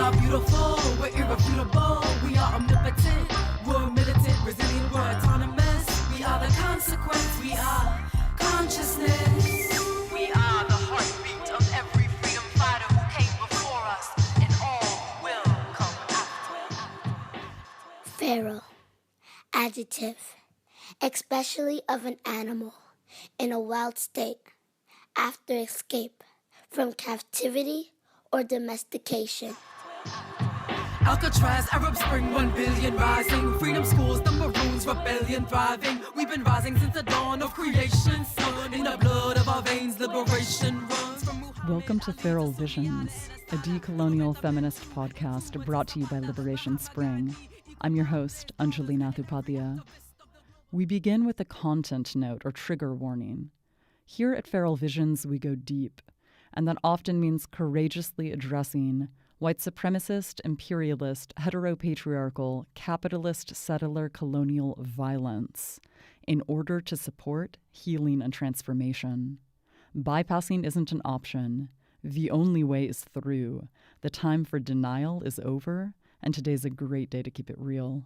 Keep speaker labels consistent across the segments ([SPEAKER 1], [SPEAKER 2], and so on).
[SPEAKER 1] are beautiful, we're irrefutable, we are omnipotent, we're militant, resilient, we're autonomous. We are the consequence, we are consciousness. We are the heartbeat of every freedom fighter who came before us, and all will come after.
[SPEAKER 2] Feral, adjective, especially of an animal in a wild state after escape from captivity or domestication.
[SPEAKER 1] Alcatraz, Arab Spring, 1 billion rising. Freedom schools, the Maroons, rebellion thriving. We've been rising since the dawn of creation. Sun in the blood of our veins, liberation runs from...
[SPEAKER 3] Welcome to Feral Visions, a decolonial feminist podcast brought to you by Liberation Spring. I'm your host, Anjali Nath Upadhyay. We begin with a content note or trigger warning. Here at Feral Visions, we go deep, and that often means courageously addressing white supremacist, imperialist, heteropatriarchal, capitalist, settler, colonial violence in order to support healing and transformation. Bypassing isn't an option. The only way is through. The time for denial is over, and today's a great day to keep it real.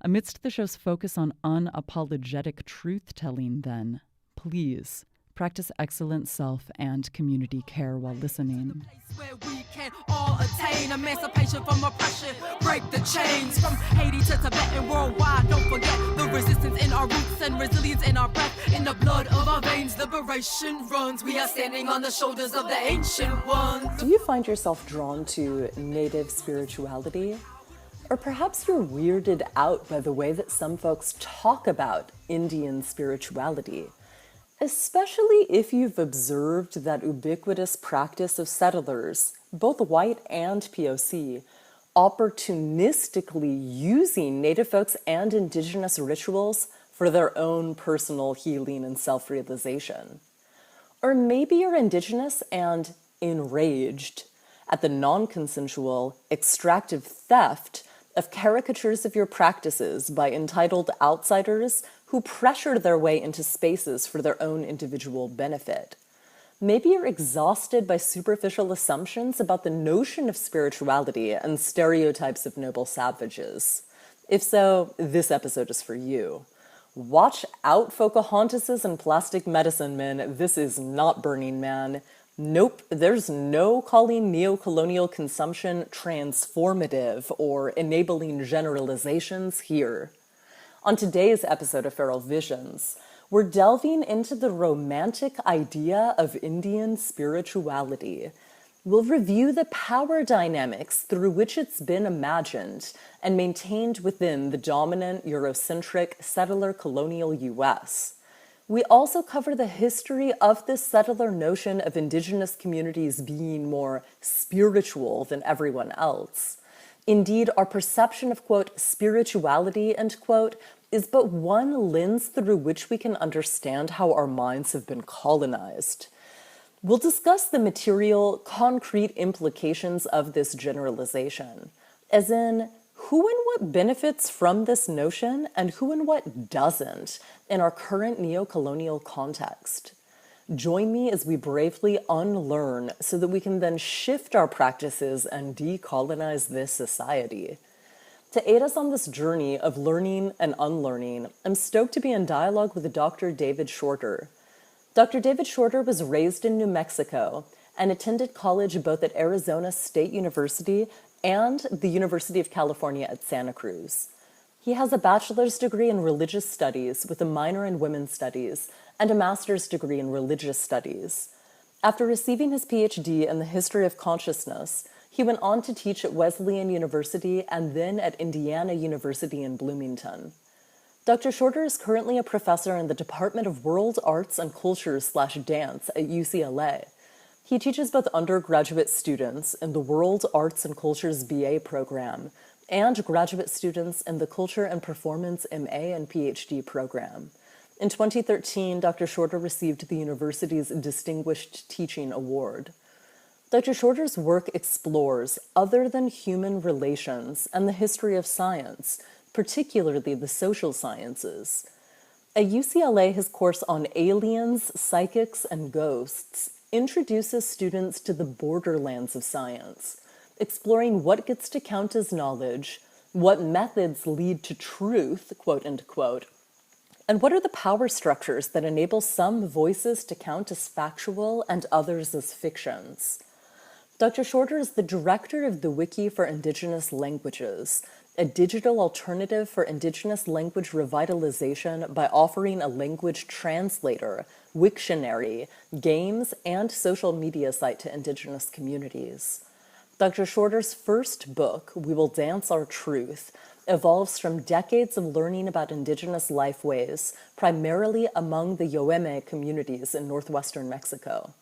[SPEAKER 3] Amidst the show's focus on unapologetic truth-telling, then, please practice excellent self and community care while listening.
[SPEAKER 1] Where we can all attain emancipation from oppression, break the chains from Haiti to Tibet and worldwide. Don't forget the resistance in our roots and resilience in our breath. In the blood of our veins, liberation runs. We are standing on the shoulders of the ancient ones.
[SPEAKER 4] Do you find yourself drawn to native spirituality? Or perhaps you're weirded out by the way that some folks talk about Indian spirituality, especially if you've observed that ubiquitous practice of settlers, both white and POC, opportunistically using Native folks and Indigenous rituals for their own personal healing and self-realization. Or maybe you're Indigenous and enraged at the non-consensual, extractive theft of caricatures of your practices by entitled outsiders who pressure their way into spaces for their own individual benefit. Maybe you're exhausted by superficial assumptions about the notion of spirituality and stereotypes of noble savages. If so, this episode is for you. Watch out, Pocahontases and plastic medicine men. This is not Burning Man. Nope, there's no calling neo-colonial consumption transformative or enabling generalizations here. On today's episode of Feral Visions, we're delving into the romantic idea of Indian spirituality. We'll review the power dynamics through which it's been imagined and maintained within the dominant Eurocentric settler colonial U.S. We also cover the history of this settler notion of Indigenous communities being more spiritual than everyone else. Indeed, our perception of, quote, spirituality, end quote, is but one lens through which we can understand how our minds have been colonized. We'll discuss the material, concrete implications of this generalization, as in who and what benefits from this notion and who and what doesn't in our current neo-colonial context. Join me as we bravely unlearn so that we can then shift our practices and decolonize this society. To aid us on this journey of learning and unlearning, I'm stoked to be in dialogue with Dr. David Shorter. Dr. David Shorter was raised in New Mexico and attended college both at Arizona State University and the University of California at Santa Cruz. He has a bachelor's degree in religious studies with a minor in women's studies and a master's degree in religious studies. After receiving his PhD in the history of consciousness, he went on to teach at Wesleyan University and then at Indiana University in Bloomington. Dr. Shorter is currently a professor in the Department of World Arts and Cultures/Dance at UCLA. He teaches both undergraduate students in the World Arts and Cultures BA program and graduate students in the Culture and Performance MA and PhD program. In 2013, Dr. Shorter received the university's Distinguished Teaching Award. Dr. Shorter's work explores other than human relations and the history of science, particularly the social sciences. At UCLA, his course on aliens, psychics, and ghosts introduces students to the borderlands of science, exploring what gets to count as knowledge, what methods lead to truth, quote unquote, and what are the power structures that enable some voices to count as factual and others as fictions. Dr. Shorter is the director of the Wiki for Indigenous Languages, a digital alternative for Indigenous language revitalization by offering a language translator, Wiktionary, games, and social media site to Indigenous communities. Dr. Shorter's first book, We Will Dance Our Truth, evolves from decades of learning about Indigenous lifeways, primarily among the Yoeme communities in northwestern Mexico.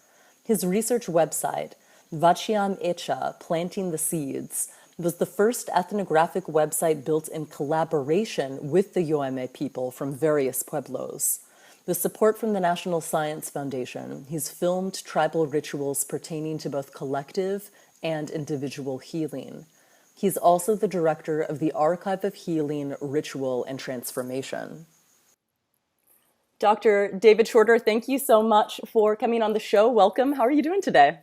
[SPEAKER 4] His research website, Vachiam Echa, Planting the Seeds, was the first ethnographic website built in collaboration with the Yoeme people from various pueblos. With support from the National Science Foundation, he's filmed tribal rituals pertaining to both collective and individual healing. He's also the director of the Archive of Healing, Ritual, and Transformation. Dr. David Shorter, thank you so much for coming on the show. Welcome. How are you doing today?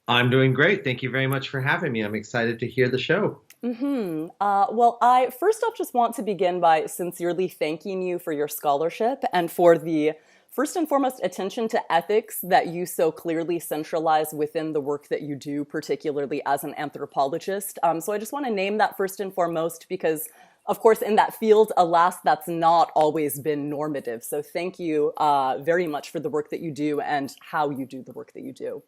[SPEAKER 5] I'm doing great. Thank you very much for having me. I'm excited to hear the show.
[SPEAKER 4] Well, I first off just want to begin by sincerely thanking you for your scholarship and for the first and foremost attention to ethics that you so clearly centralize within the work that you do, particularly as an anthropologist. So I just want to name that first and foremost because, of course, in that field, alas, that's not always been normative. So thank you very much for the work that you do and how you do the work that you do.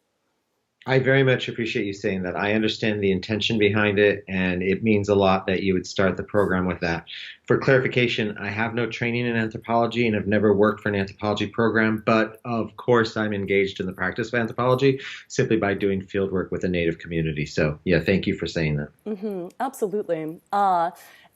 [SPEAKER 5] I very much appreciate you saying that. I understand the intention behind it, and it means a lot that you would start the program with that. For clarification, I have no training in anthropology and have never worked for an anthropology program, but of course I'm engaged in the practice of anthropology simply by doing field work with a Native community. So yeah, thank you for saying that.
[SPEAKER 4] Absolutely.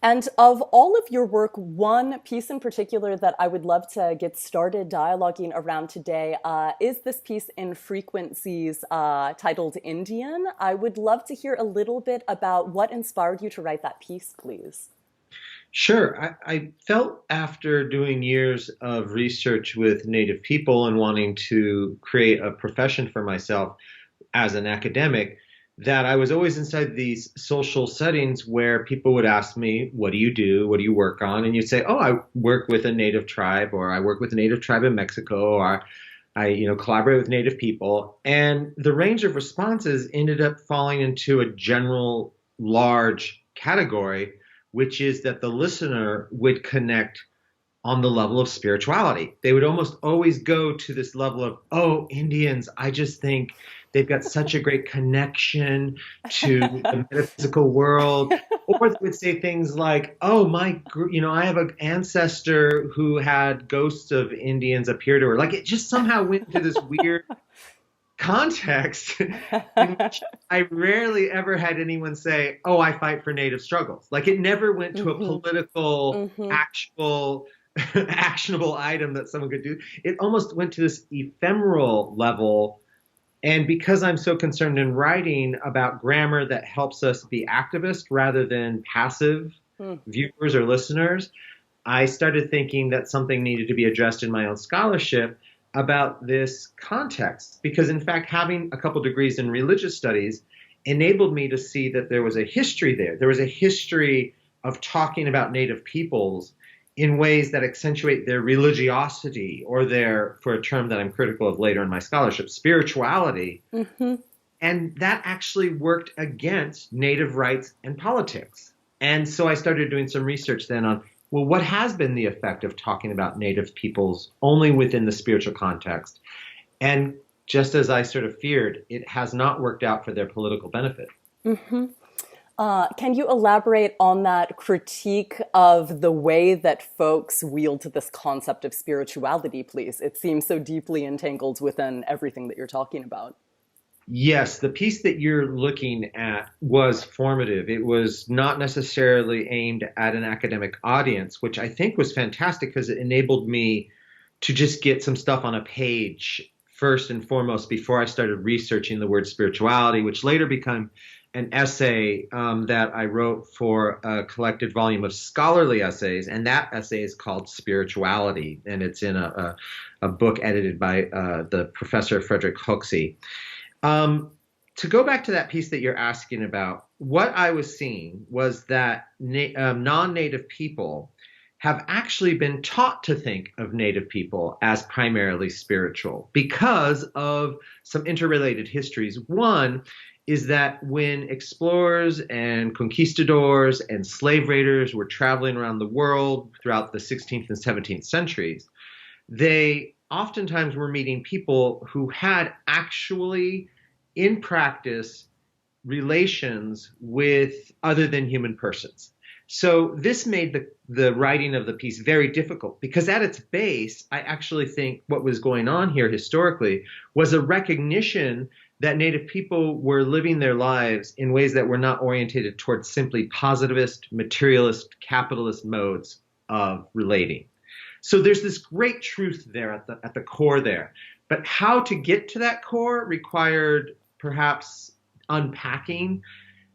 [SPEAKER 4] And of all of your work, one piece in particular that I would love to get started dialoguing around today is this piece in Frequencies titled Indian. I would love to hear a little bit about what inspired you to write that piece, please.
[SPEAKER 5] Sure. I felt after doing years of research with Native people and wanting to create a profession for myself as an academic, that I was always inside these social settings where people would ask me, what do you do? What do you work on? And you'd say, oh, I work with a Native tribe, or I work with a Native tribe in Mexico, or I collaborate with Native people. And the range of responses ended up falling into a general large category, which is that the listener would connect on the level of spirituality. They would almost always go to this level of, oh, Indians, I just think they've got such a great connection to the metaphysical world. Or they would say things like, oh, I have an ancestor who had ghosts of Indians appear to her. Like it just somehow went into this weird context in which I rarely ever had anyone say, oh, I fight for Native struggles. Like it never went to a political, actual, actionable item that someone could do. It almost went to this ephemeral level. And because I'm so concerned in writing about grammar that helps us be activists rather than passive viewers or listeners, I started thinking that something needed to be addressed in my own scholarship about this context. Because in fact, having a couple degrees in religious studies enabled me to see that there was a history there. There was a history of talking about Native peoples in ways that accentuate their religiosity or their, for a term that I'm critical of later in my scholarship, spirituality. And that actually worked against Native rights and politics. And so I started doing some research then on, well, what has been the effect of talking about Native peoples only within the spiritual context? And just as I sort of feared, it has not worked out for their political benefit.
[SPEAKER 4] Can you elaborate on that critique of the way that folks wield this concept of spirituality, please? It seems so deeply entangled within everything that you're talking about.
[SPEAKER 5] Yes, the piece that you're looking at was formative. It was not necessarily aimed at an academic audience, which I think was fantastic because it enabled me to just get some stuff on a page first and foremost before I started researching the word spirituality, which later became an essay that I wrote for a collected volume of scholarly essays, and that essay is called Spirituality, and it's in a book edited by the professor Frederick Hoxie. To go back to that piece that you're asking about, what I was seeing was that non-native people have actually been taught to think of native people as primarily spiritual because of some interrelated histories. One is that when explorers and conquistadors and slave raiders were traveling around the world throughout the 16th and 17th centuries, they oftentimes were meeting people who had actually, in practice, relations with other than human persons. So this made the writing of the piece very difficult because at its base, I actually think what was going on here historically was a recognition that Native people were living their lives in ways that were not orientated towards simply positivist, materialist, capitalist modes of relating. So there's this great truth there at the core there. But how to get to that core required perhaps unpacking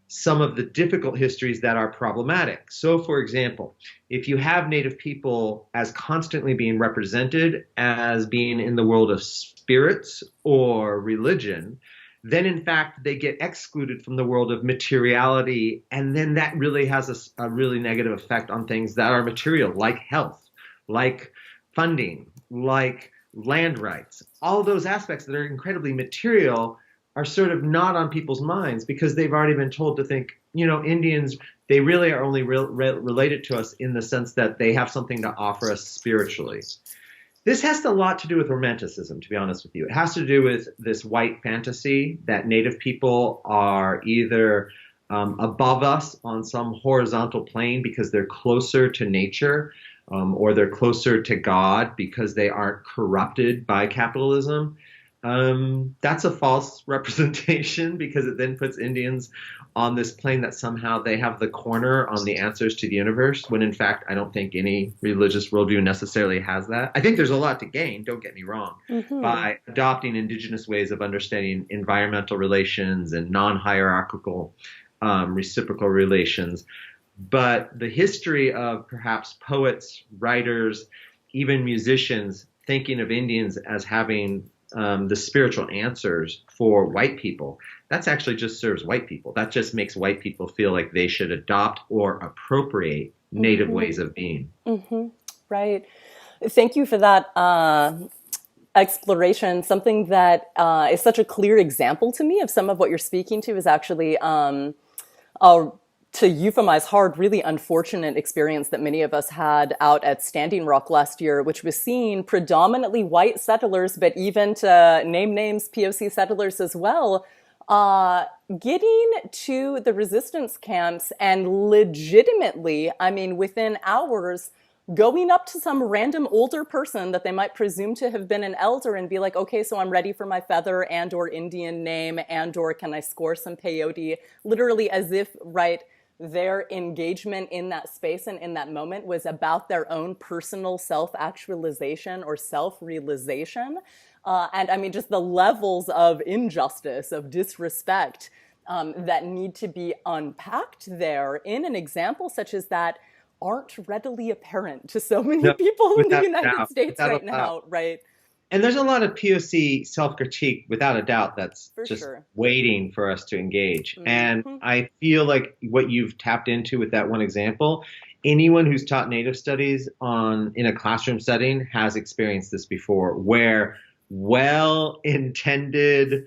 [SPEAKER 5] some of the difficult histories that are problematic. So, for example, if you have Native people as constantly being represented as being in the world of spirits or religion, then in fact they get excluded from the world of materiality, and then that really has a really negative effect on things that are material, like health, like funding, like land rights. All those aspects that are incredibly material are sort of not on people's minds because they've already been told to think, Indians, they really are only related to us in the sense that they have something to offer us spiritually. This has a lot to do with romanticism, to be honest with you. It has to do with this white fantasy that Native people are either above us on some horizontal plane because they're closer to nature, or they're closer to God because they aren't corrupted by capitalism. That's a false representation because it then puts Indians on this plane that somehow they have the corner on the answers to the universe, when in fact, I don't think any religious worldview necessarily has that. I think there's a lot to gain, don't get me wrong, by adopting indigenous ways of understanding environmental relations and non-hierarchical reciprocal relations. But the history of perhaps poets, writers, even musicians thinking of Indians as having the spiritual answers for white people, that's actually just serves white people. That just makes white people feel like they should adopt or appropriate Native ways of being.
[SPEAKER 4] Right. Thank you for that exploration. Something that is such a clear example to me of some of what you're speaking to is actually to euphemize hard, really unfortunate experience that many of us had out at Standing Rock last year, which was seeing predominantly white settlers, but even to name names, POC settlers as well, getting to the resistance camps and legitimately, within hours, going up to some random older person that they might presume to have been an elder and be like, okay, so I'm ready for my feather and or Indian name and or can I score some peyote? Literally as if, right, their engagement in that space and in that moment was about their own personal self-actualization or self-realization. And just the levels of injustice, of disrespect that need to be unpacked there in an example such as that aren't readily apparent to so many people in the United States right now, right?
[SPEAKER 5] And there's a lot of POC self-critique, without a doubt, that's waiting for us to engage. And I feel like what you've tapped into with that one example, anyone who's taught Native studies in a classroom setting has experienced this before, where well-intended,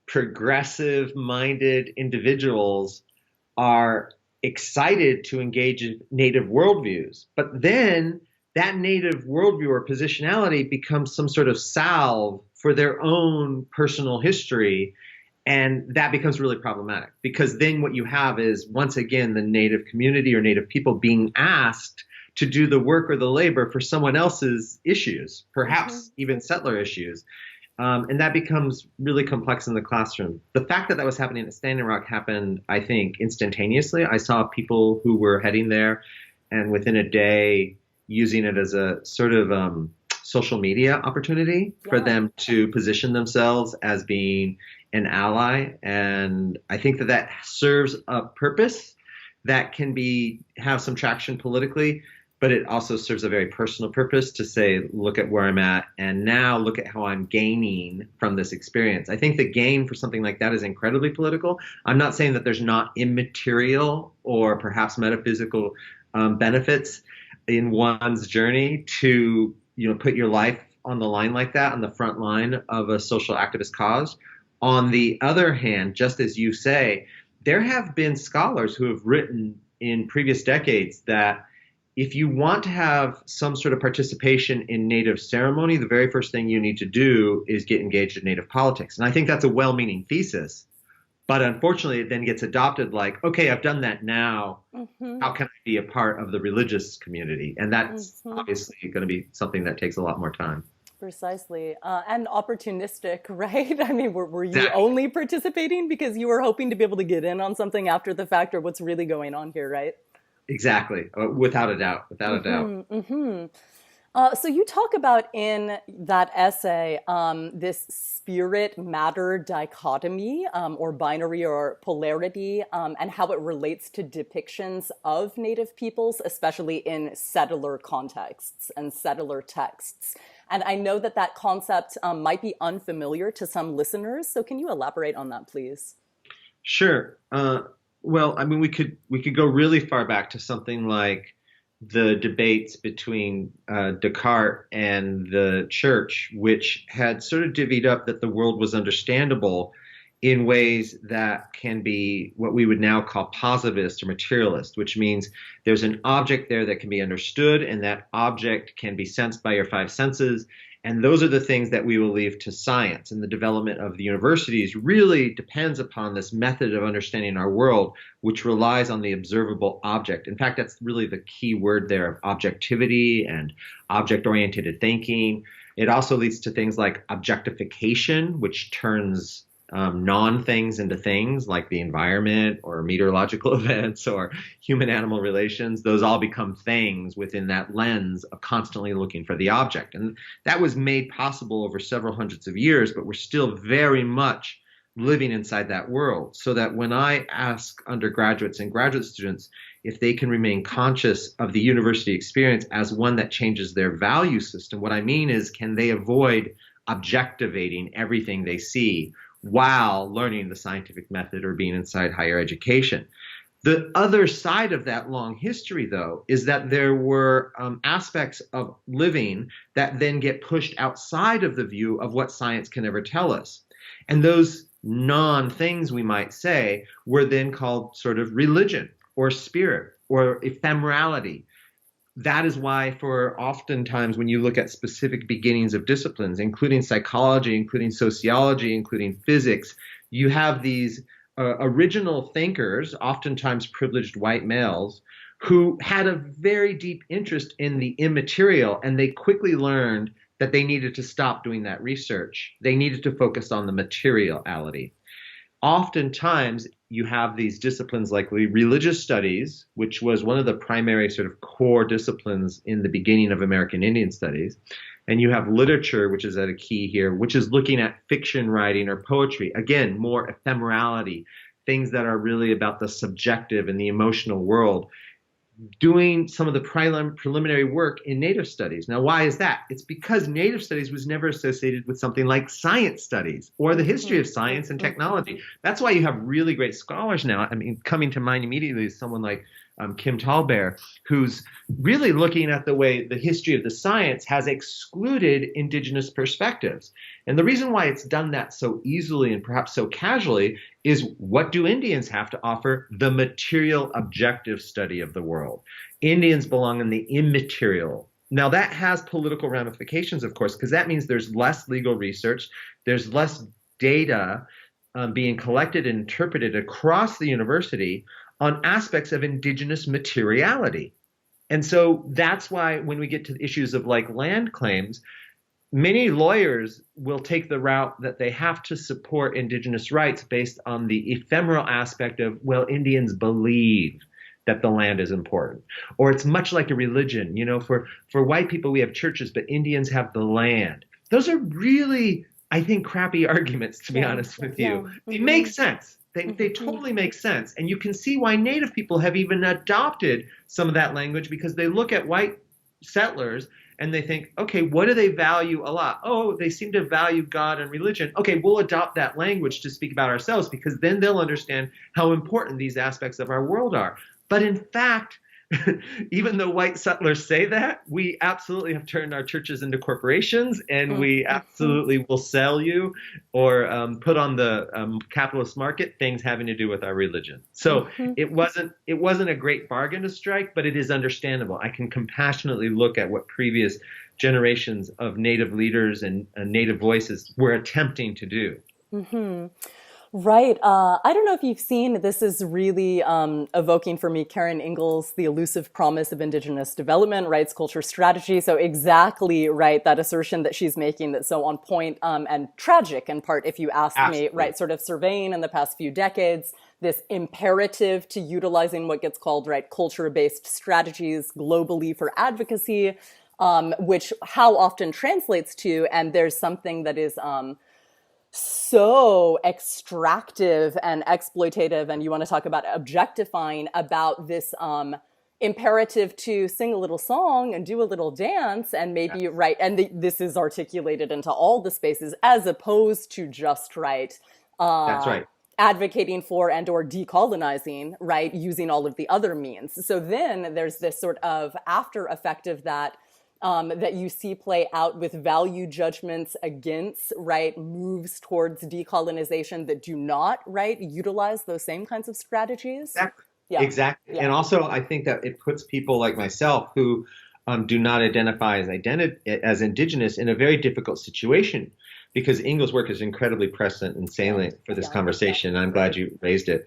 [SPEAKER 5] progressive-minded individuals are excited to engage in Native worldviews, but then that Native worldview or positionality becomes some sort of salve for their own personal history. And that becomes really problematic because then what you have is, once again, the Native community or Native people being asked to do the work or the labor for someone else's issues, perhaps even settler issues. And that becomes really complex in the classroom. The fact that that was happening at Standing Rock happened, I think, instantaneously. I saw people who were heading there and within a day using it as a sort of social media opportunity for them to position themselves as being an ally. And I think that that serves a purpose that can have some traction politically. but it also serves a very personal purpose to say, look at where I'm at, and now look at how I'm gaining from this experience. I think the gain for something like that is incredibly political. I'm not saying that there's not immaterial or perhaps metaphysical benefits in one's journey to, put your life on the line like that, on the front line of a social activist cause. On the other hand, just as you say, there have been scholars who have written in previous decades that if you want to have some sort of participation in Native ceremony, the very first thing you need to do is get engaged in Native politics. And I think that's a well-meaning thesis. But unfortunately, it then gets adopted like, okay, I've done that now. How can I be a part of the religious community? And that's obviously going to be something that takes a lot more time.
[SPEAKER 4] Precisely. And opportunistic, right? I mean, were you
[SPEAKER 5] Exactly.
[SPEAKER 4] only participating because you were hoping to be able to get in on something after the fact, or what's really going on here, right?
[SPEAKER 5] Exactly. Without a doubt. Without a doubt.
[SPEAKER 4] So you talk about in that essay this spirit-matter dichotomy or binary or polarity and how it relates to depictions of Native peoples, especially in settler contexts and settler texts. And I know that that concept might be unfamiliar to some listeners. So can you elaborate on that, please?
[SPEAKER 5] Sure. Well, I mean, we could go really far back to something like the debates between Descartes and the church, which had sort of divvied up that the world was understandable in ways that can be what we would now call positivist or materialist, which means there's an object there that can be understood, and that object can be sensed by your five senses. And those are the things that we will leave to science. And the development of the universities really depends upon this method of understanding our world, which relies on the observable object. In fact, that's really the key word there of objectivity and object-oriented thinking. It also leads to things like objectification, which turns non-things into things like the environment or meteorological events or human-animal relations. Those all become things within that lens of constantly looking for the object. And that was made possible over several hundreds of years, but we're still very much living inside that world. So that when I ask undergraduates and graduate students if they can remain conscious of the university experience as one that changes their value system, what I mean is, can they avoid objectivating everything they see while learning the scientific method or being inside higher education? The other side of that long history, though, is that there were aspects of living that then get pushed outside of the view of what science can ever tell us. And those non-things, we might say, were then called sort of religion or spirit or ephemerality. That is why for oftentimes when you look at specific beginnings of disciplines, including psychology, including sociology, including physics, you have these original thinkers, oftentimes privileged white males, who had a very deep interest in the immaterial, and they quickly learned that they needed to stop doing that research. They needed to focus on the materiality. Oftentimes, you have these disciplines like religious studies, which was one of the primary sort of core disciplines in the beginning of American Indian studies. And you have literature, which is at a key here, which is looking at fiction writing or poetry. Again, more ephemerality, things that are really about the subjective and the emotional world. Doing some of the preliminary work in Native studies. Now, why is that? It's because Native studies was never associated with something like science studies or the history of science and technology. That's why you have really great scholars now. I mean, coming to mind immediately is someone like Kim Tallbear, who's really looking at the way the history of the science has excluded indigenous perspectives. And the reason why it's done that so easily and perhaps so casually is, what do Indians have to offer? The material objective study of the world. Indians belong in the immaterial. Now that has political ramifications, of course, because that means there's less legal research, there's less data being collected and interpreted across the university on aspects of indigenous materiality. And so that's why when we get to issues of like land claims, many lawyers will take the route that they have to support indigenous rights based on the ephemeral aspect of, well, Indians believe that the land is important. Or it's much like a religion. You know, for white people, we have churches, but Indians have the land. Those are really I think, crappy arguments, to be
[SPEAKER 4] Yeah,
[SPEAKER 5] honest with
[SPEAKER 4] yeah.
[SPEAKER 5] you. They make sense. They totally make sense. And you can see why Native people have even adopted some of that language, because they look at white settlers and they think, okay, what do they value a lot? Oh, they seem to value God and religion. Okay, we'll adopt that language to speak about ourselves, because then they'll understand how important these aspects of our world are. But in fact, even though white settlers say that, we absolutely have turned our churches into corporations, and we absolutely will sell you or put on the capitalist market things having to do with our religion. So it wasn't a great bargain to strike, but it is understandable. I can compassionately look at what previous generations of Native leaders and Native voices were attempting to do.
[SPEAKER 4] Right. I don't know if you've seen, this is really evoking for me Karen Ingalls' The Elusive Promise of Indigenous Development, Rights, Culture, Strategy. So exactly, right, that assertion that she's making that's so on point and tragic in part, if you ask me, right, sort of surveying in the past few decades, this imperative to utilizing what gets called, right, culture-based strategies globally for advocacy, which how often translates to, and there's something that is so extractive and exploitative, and you want to talk about objectifying, about this imperative to sing a little song and do a little dance and maybe right, and this is articulated into all the spaces as opposed to just right.
[SPEAKER 5] That's right.
[SPEAKER 4] Advocating for and or decolonizing, right, using all of the other means. So then there's this sort of after effect of that that you see play out with value judgments against, right, moves towards decolonization that do not, right, utilize those same kinds of strategies.
[SPEAKER 5] Exactly.
[SPEAKER 4] Yeah.
[SPEAKER 5] Exactly. Yeah. And also, I think that it puts people like myself who do not identify as Indigenous in a very difficult situation, because Ingalls' work is incredibly prescient and salient for this conversation. And I'm glad you raised it.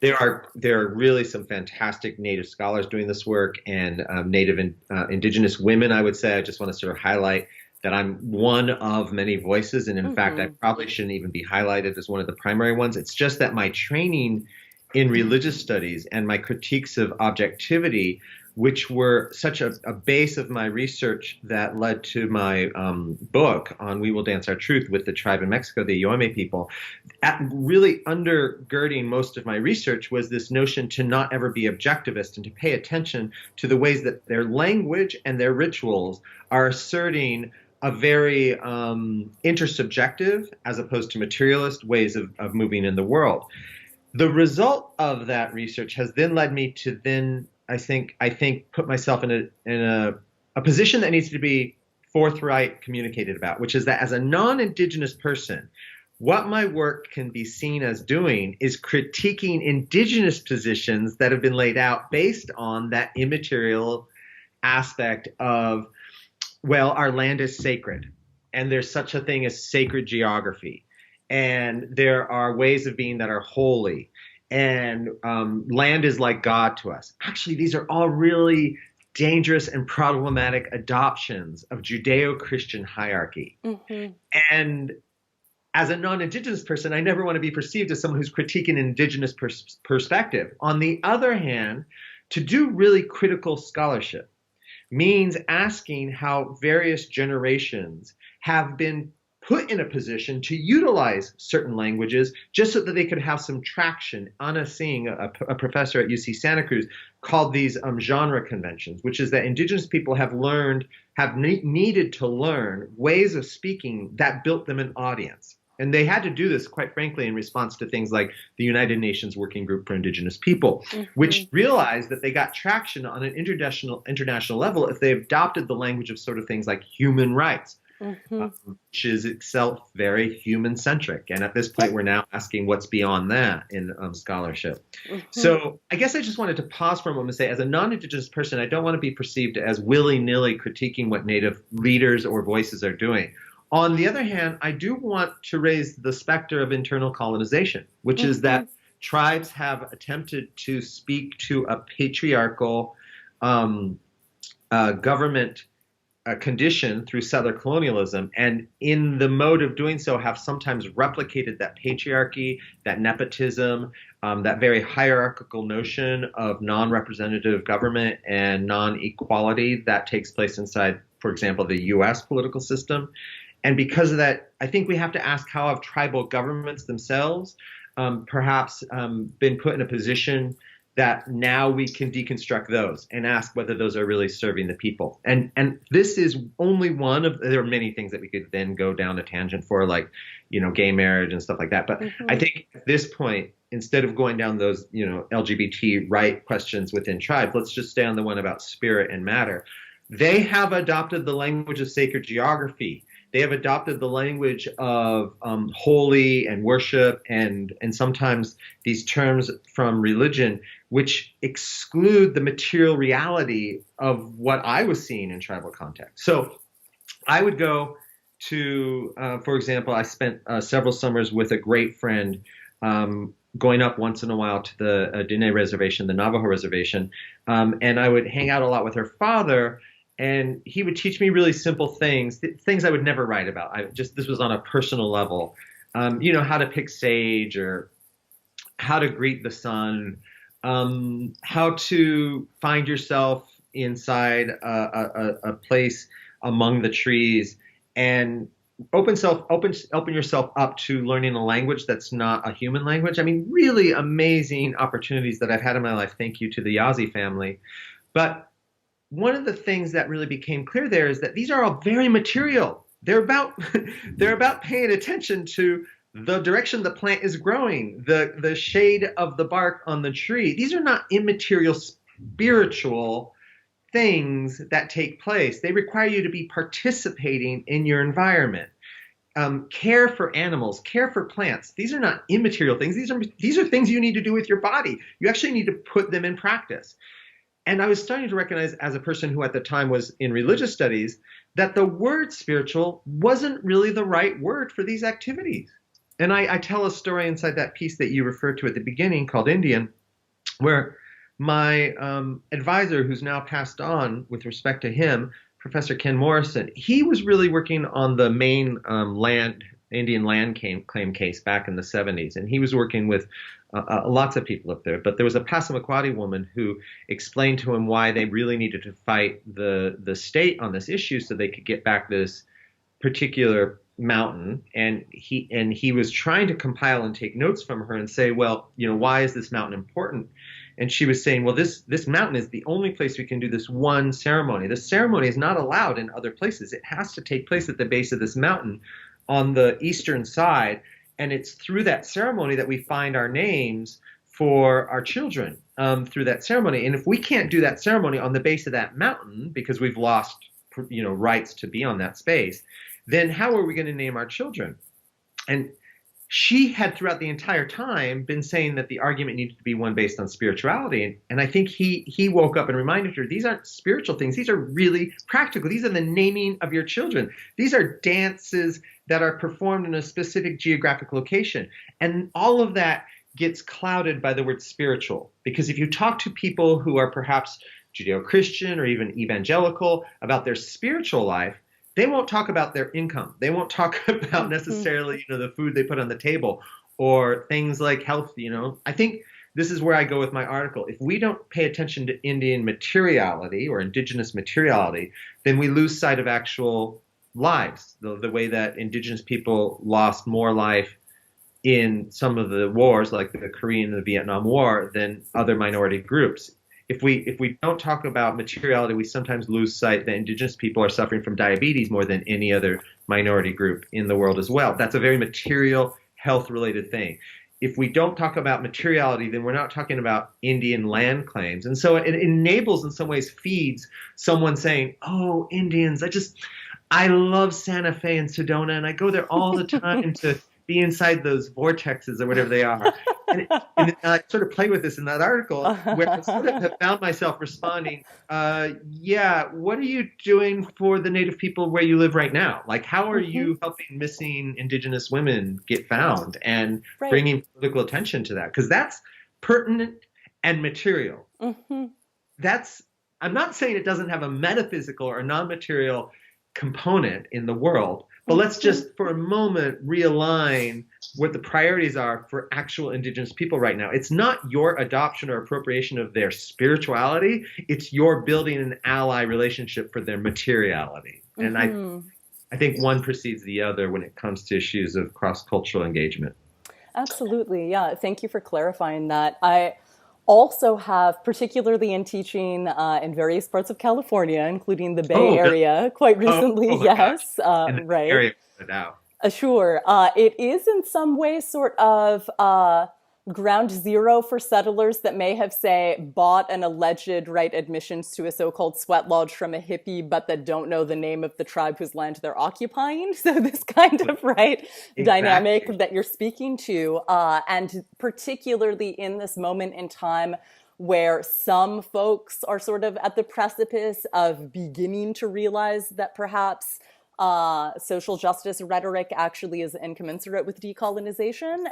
[SPEAKER 5] There are really some fantastic Native scholars doing this work, and Native and Indigenous women, I would say. I just want to sort of highlight that I'm one of many voices. And in fact, I probably shouldn't even be highlighted as one of the primary ones. It's just that my training in religious studies and my critiques of objectivity, which were such a base of my research that led to my book on We Will Dance Our Truth with the tribe in Mexico, the Yoeme people, really undergirding most of my research was this notion to not ever be objectivist and to pay attention to the ways that their language and their rituals are asserting a very intersubjective as opposed to materialist ways of moving in the world. The result of that research has then led me to then, I think put myself in a position that needs to be forthright communicated about, which is that as a non-Indigenous person, what my work can be seen as doing is critiquing Indigenous positions that have been laid out based on that immaterial aspect of, well, our land is sacred, and there's such a thing as sacred geography, and there are ways of being that are holy, and land is like God to us. Actually, these are all really dangerous and problematic adoptions of Judeo-Christian hierarchy. And as a non-Indigenous person, I never want to be perceived as someone who's critiquing an Indigenous perspective. On the other hand, to do really critical scholarship means asking how various generations have been put in a position to utilize certain languages just so that they could have some traction. Anna Singh, a professor at UC Santa Cruz, called these genre conventions, which is that Indigenous people have needed to learn ways of speaking that built them an audience. And they had to do this, quite frankly, in response to things like the United Nations Working Group for Indigenous People, which realized that they got traction on an international level if they adopted the language of sort of things like human rights. Which is itself very human-centric. And at this point, we're now asking what's beyond that in scholarship. So I guess I just wanted to pause for a moment and say, as a non-Indigenous person, I don't want to be perceived as willy-nilly critiquing what Native leaders or voices are doing. On the other hand, I do want to raise the specter of internal colonization, which is that tribes have attempted to speak to a patriarchal government condition through settler colonialism, and in the mode of doing so have sometimes replicated that patriarchy, that nepotism, that very hierarchical notion of non-representative government and non-equality that takes place inside, for example, the U.S. political system. And because of that, I think we have to ask, how have tribal governments themselves perhaps been put in a position that now we can deconstruct those and ask whether those are really serving the people. And this is only one of, there are many things that we could then go down a tangent for, like, gay marriage and stuff like that. But I think at this point, instead of going down those, LGBT right questions within tribes, let's just stay on the one about spirit and matter. They have adopted the language of sacred geography. They have adopted the language of holy and worship and sometimes these terms from religion, which exclude the material reality of what I was seeing in tribal context. So I would go to, for example, I spent several summers with a great friend going up once in a while to the Diné Reservation, the Navajo Reservation, and I would hang out a lot with her father. And he would teach me really simple things I would never write about. This was on a personal level. How to pick sage, or how to greet the sun, how to find yourself inside a place among the trees, and open yourself up to learning a language that's not a human language. I mean, really amazing opportunities that I've had in my life. Thank you to the Yazzie family. But one of the things that really became clear there is that these are all very material. They're about paying attention to the direction the plant is growing, the shade of the bark on the tree. These are not immaterial spiritual things that take place. They require you to be participating in your environment. Care for animals, care for plants. These are not immaterial things. These are things you need to do with your body. You actually need to put them in practice. And I was starting to recognize, as a person who at the time was in religious studies, that the word spiritual wasn't really the right word for these activities. And I tell a story inside that piece that you referred to at the beginning called Indian, where my advisor, who's now passed on with respect to him, Professor Ken Morrison, he was really working on the main Indian land claim case back in the 70s. And he was working with lots of people up there. But there was a Passamaquoddy woman who explained to him why they really needed to fight the state on this issue so they could get back this particular mountain. And he was trying to compile and take notes from her and say, well, why is this mountain important? And she was saying, well, this mountain is the only place we can do this one ceremony. The ceremony is not allowed in other places. It has to take place at the base of this mountain on the eastern side. And it's through that ceremony that we find our names for our children, through that ceremony. And if we can't do that ceremony on the base of that mountain because we've lost, rights to be on that space, then how are we going to name our children? And she had throughout the entire time been saying that the argument needed to be one based on spirituality. And I think he woke up and reminded her, these aren't spiritual things. These are really practical. These are the naming of your children. These are dances that are performed in a specific geographic location. And all of that gets clouded by the word spiritual. Because if you talk to people who are perhaps Judeo-Christian or even evangelical about their spiritual life, they won't talk about their income. They won't talk about necessarily, the food they put on the table or things like health. I think this is where I go with my article. If we don't pay attention to Indian materiality or indigenous materiality, then we lose sight of actual lives, the way that indigenous people lost more life in some of the wars, like the Korean and the Vietnam War, than other minority groups. If we don't talk about materiality, we sometimes lose sight that indigenous people are suffering from diabetes more than any other minority group in the world as well. That's a very material, health-related thing. If we don't talk about materiality, then we're not talking about Indian land claims. And so it enables, in some ways, feeds someone saying, oh, Indians, I love Santa Fe and Sedona, and I go there all the time to be inside those vortexes or whatever they are. And I sort of play with this in that article, where I sort of have found myself responding, yeah, what are you doing for the Native people where you live right now? Like, how are you helping missing Indigenous women get found and bringing political attention to that? Because that's pertinent and material. I'm not saying it doesn't have a metaphysical or non-material component in the world, but let's just for a moment realign what the priorities are for actual indigenous people right now. It's not your adoption or appropriation of their spirituality. It's your building an ally relationship for their materiality. And I I think one precedes the other when it comes to issues of cross-cultural engagement.
[SPEAKER 4] Absolutely. Yeah. Thank you for clarifying that. I also have, particularly in teaching in various parts of California, including the Bay
[SPEAKER 5] Oh,
[SPEAKER 4] Area, quite recently.
[SPEAKER 5] oh my gosh.
[SPEAKER 4] Yes.
[SPEAKER 5] In that
[SPEAKER 4] Right.
[SPEAKER 5] area, without.
[SPEAKER 4] Sure. It is in some ways sort of ground zero for settlers that may have, say, bought an alleged right admissions to a so-called sweat lodge from a hippie, but that don't know the name of the tribe whose land they're occupying. So this kind of dynamic that you're speaking to, and particularly in this moment in time where some folks are sort of at the precipice of beginning to realize that perhaps social justice rhetoric actually is incommensurate with decolonization,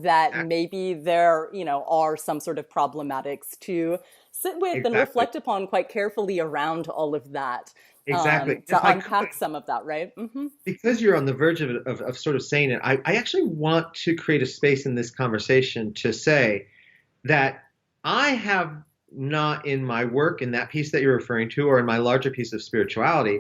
[SPEAKER 4] that maybe there, are some sort of problematics to sit with and reflect upon quite carefully around all of that.
[SPEAKER 5] Exactly.
[SPEAKER 4] To unpack some of that, right? Mm-hmm.
[SPEAKER 5] Because you're on the verge of sort of saying it, I actually want to create a space in this conversation to say that I have not, in my work, in that piece that you're referring to, or in my larger piece of spirituality,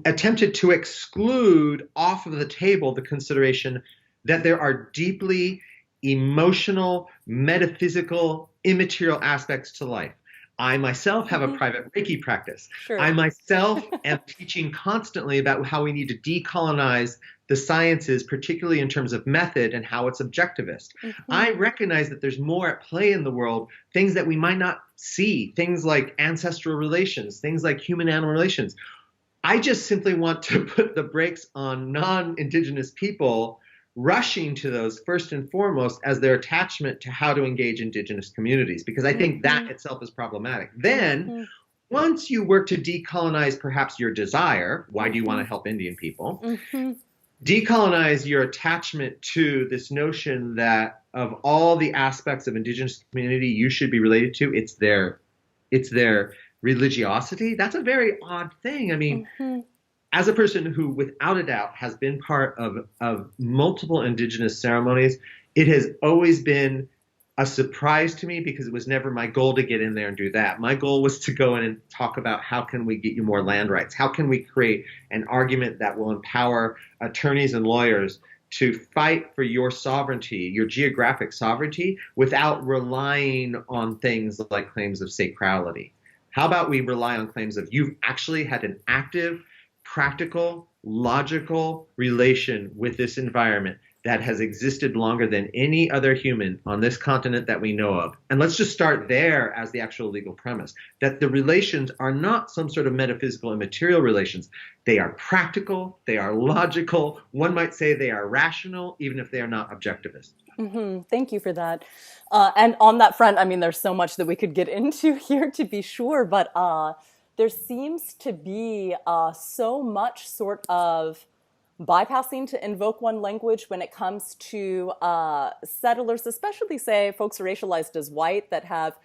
[SPEAKER 5] attempted to exclude off of the table the consideration that there are deeply emotional, metaphysical, immaterial aspects to life. I myself have a private Reiki practice.
[SPEAKER 4] Sure.
[SPEAKER 5] I myself am teaching constantly about how we need to decolonize the sciences, particularly in terms of method and how it's objectivist. I recognize that there's more at play in the world, things that we might not see, things like ancestral relations, things like human-animal relations. I just simply want to put the brakes on non-Indigenous people rushing to those first and foremost as their attachment to how to engage Indigenous communities, because I think that itself is problematic. Then, once you work to decolonize perhaps your desire, why do you want to help Indian people? Decolonize your attachment to this notion that of all the aspects of Indigenous community you should be related to, it's their religiosity. That's a very odd thing. I mean, as a person who, without a doubt, has been part of multiple Indigenous ceremonies, it has always been a surprise to me because it was never my goal to get in there and do that. My goal was to go in and talk about how can we get you more land rights? How can we create an argument that will empower attorneys and lawyers to fight for your sovereignty, your geographic sovereignty, without relying on things like claims of sacrality? How about we rely on claims of you've actually had an active, practical, logical relation with this environment that has existed longer than any other human on this continent that we know of. And let's just start there as the actual legal premise, that the relations are not some sort of metaphysical and material relations. They are practical, they are logical, one might say they are rational, even if they are not objectivist.
[SPEAKER 4] Thank you for that. And on that front, I mean, there's so much that we could get into here, to be sure, but there seems to be so much sort of bypassing to invoke one language when it comes to settlers, especially, say, folks racialized as white that have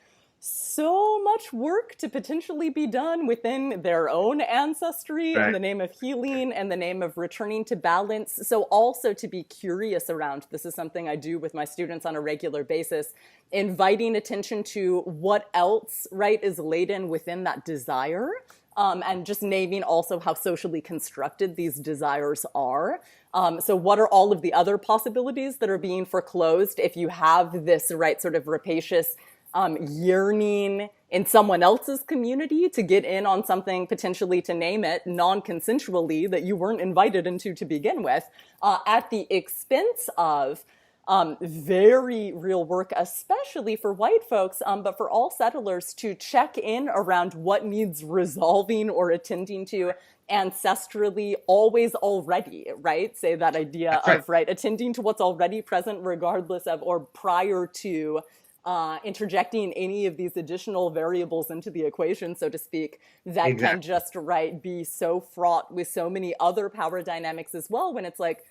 [SPEAKER 4] so much work to potentially be done within their own ancestry in the name of healing and the name of returning to balance. So also to be curious around, this is something I do with my students on a regular basis, inviting attention to what else, is laden within that desire. And just naming also how socially constructed these desires are. So what are all of the other possibilities that are being foreclosed if you have this sort of rapacious yearning in someone else's community to get in on something, potentially, to name it, non-consensually, that you weren't invited into to begin with, at the expense of very real work, especially for white folks, but for all settlers, to check in around what needs resolving or attending to ancestrally, always already, Say that idea of, attending to what's already present regardless of or prior to interjecting any of these additional variables into the equation, so to speak, that can just, be so fraught with so many other power dynamics as well, when it's like,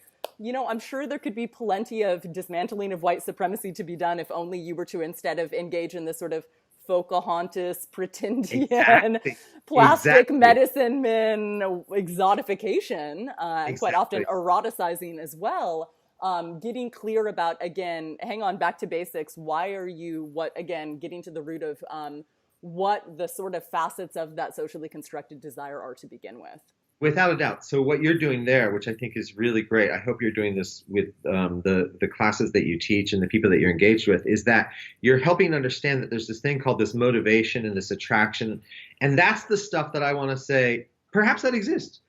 [SPEAKER 4] I'm sure there could be plenty of dismantling of white supremacy to be done if only you were to, instead of engage in this sort of Pocahontas, pretendian, plastic medicine man exotification, quite often eroticizing as well, getting clear about, again, hang on, back to basics. Why are you, getting to the root of what the sort of facets of that socially constructed desire are to begin with.
[SPEAKER 5] Without a doubt. So what you're doing there, which I think is really great, I hope you're doing this with the classes that you teach and the people that you're engaged with, is that you're helping understand that there's this thing called this motivation and this attraction. And that's the stuff that I want to say, perhaps that exists.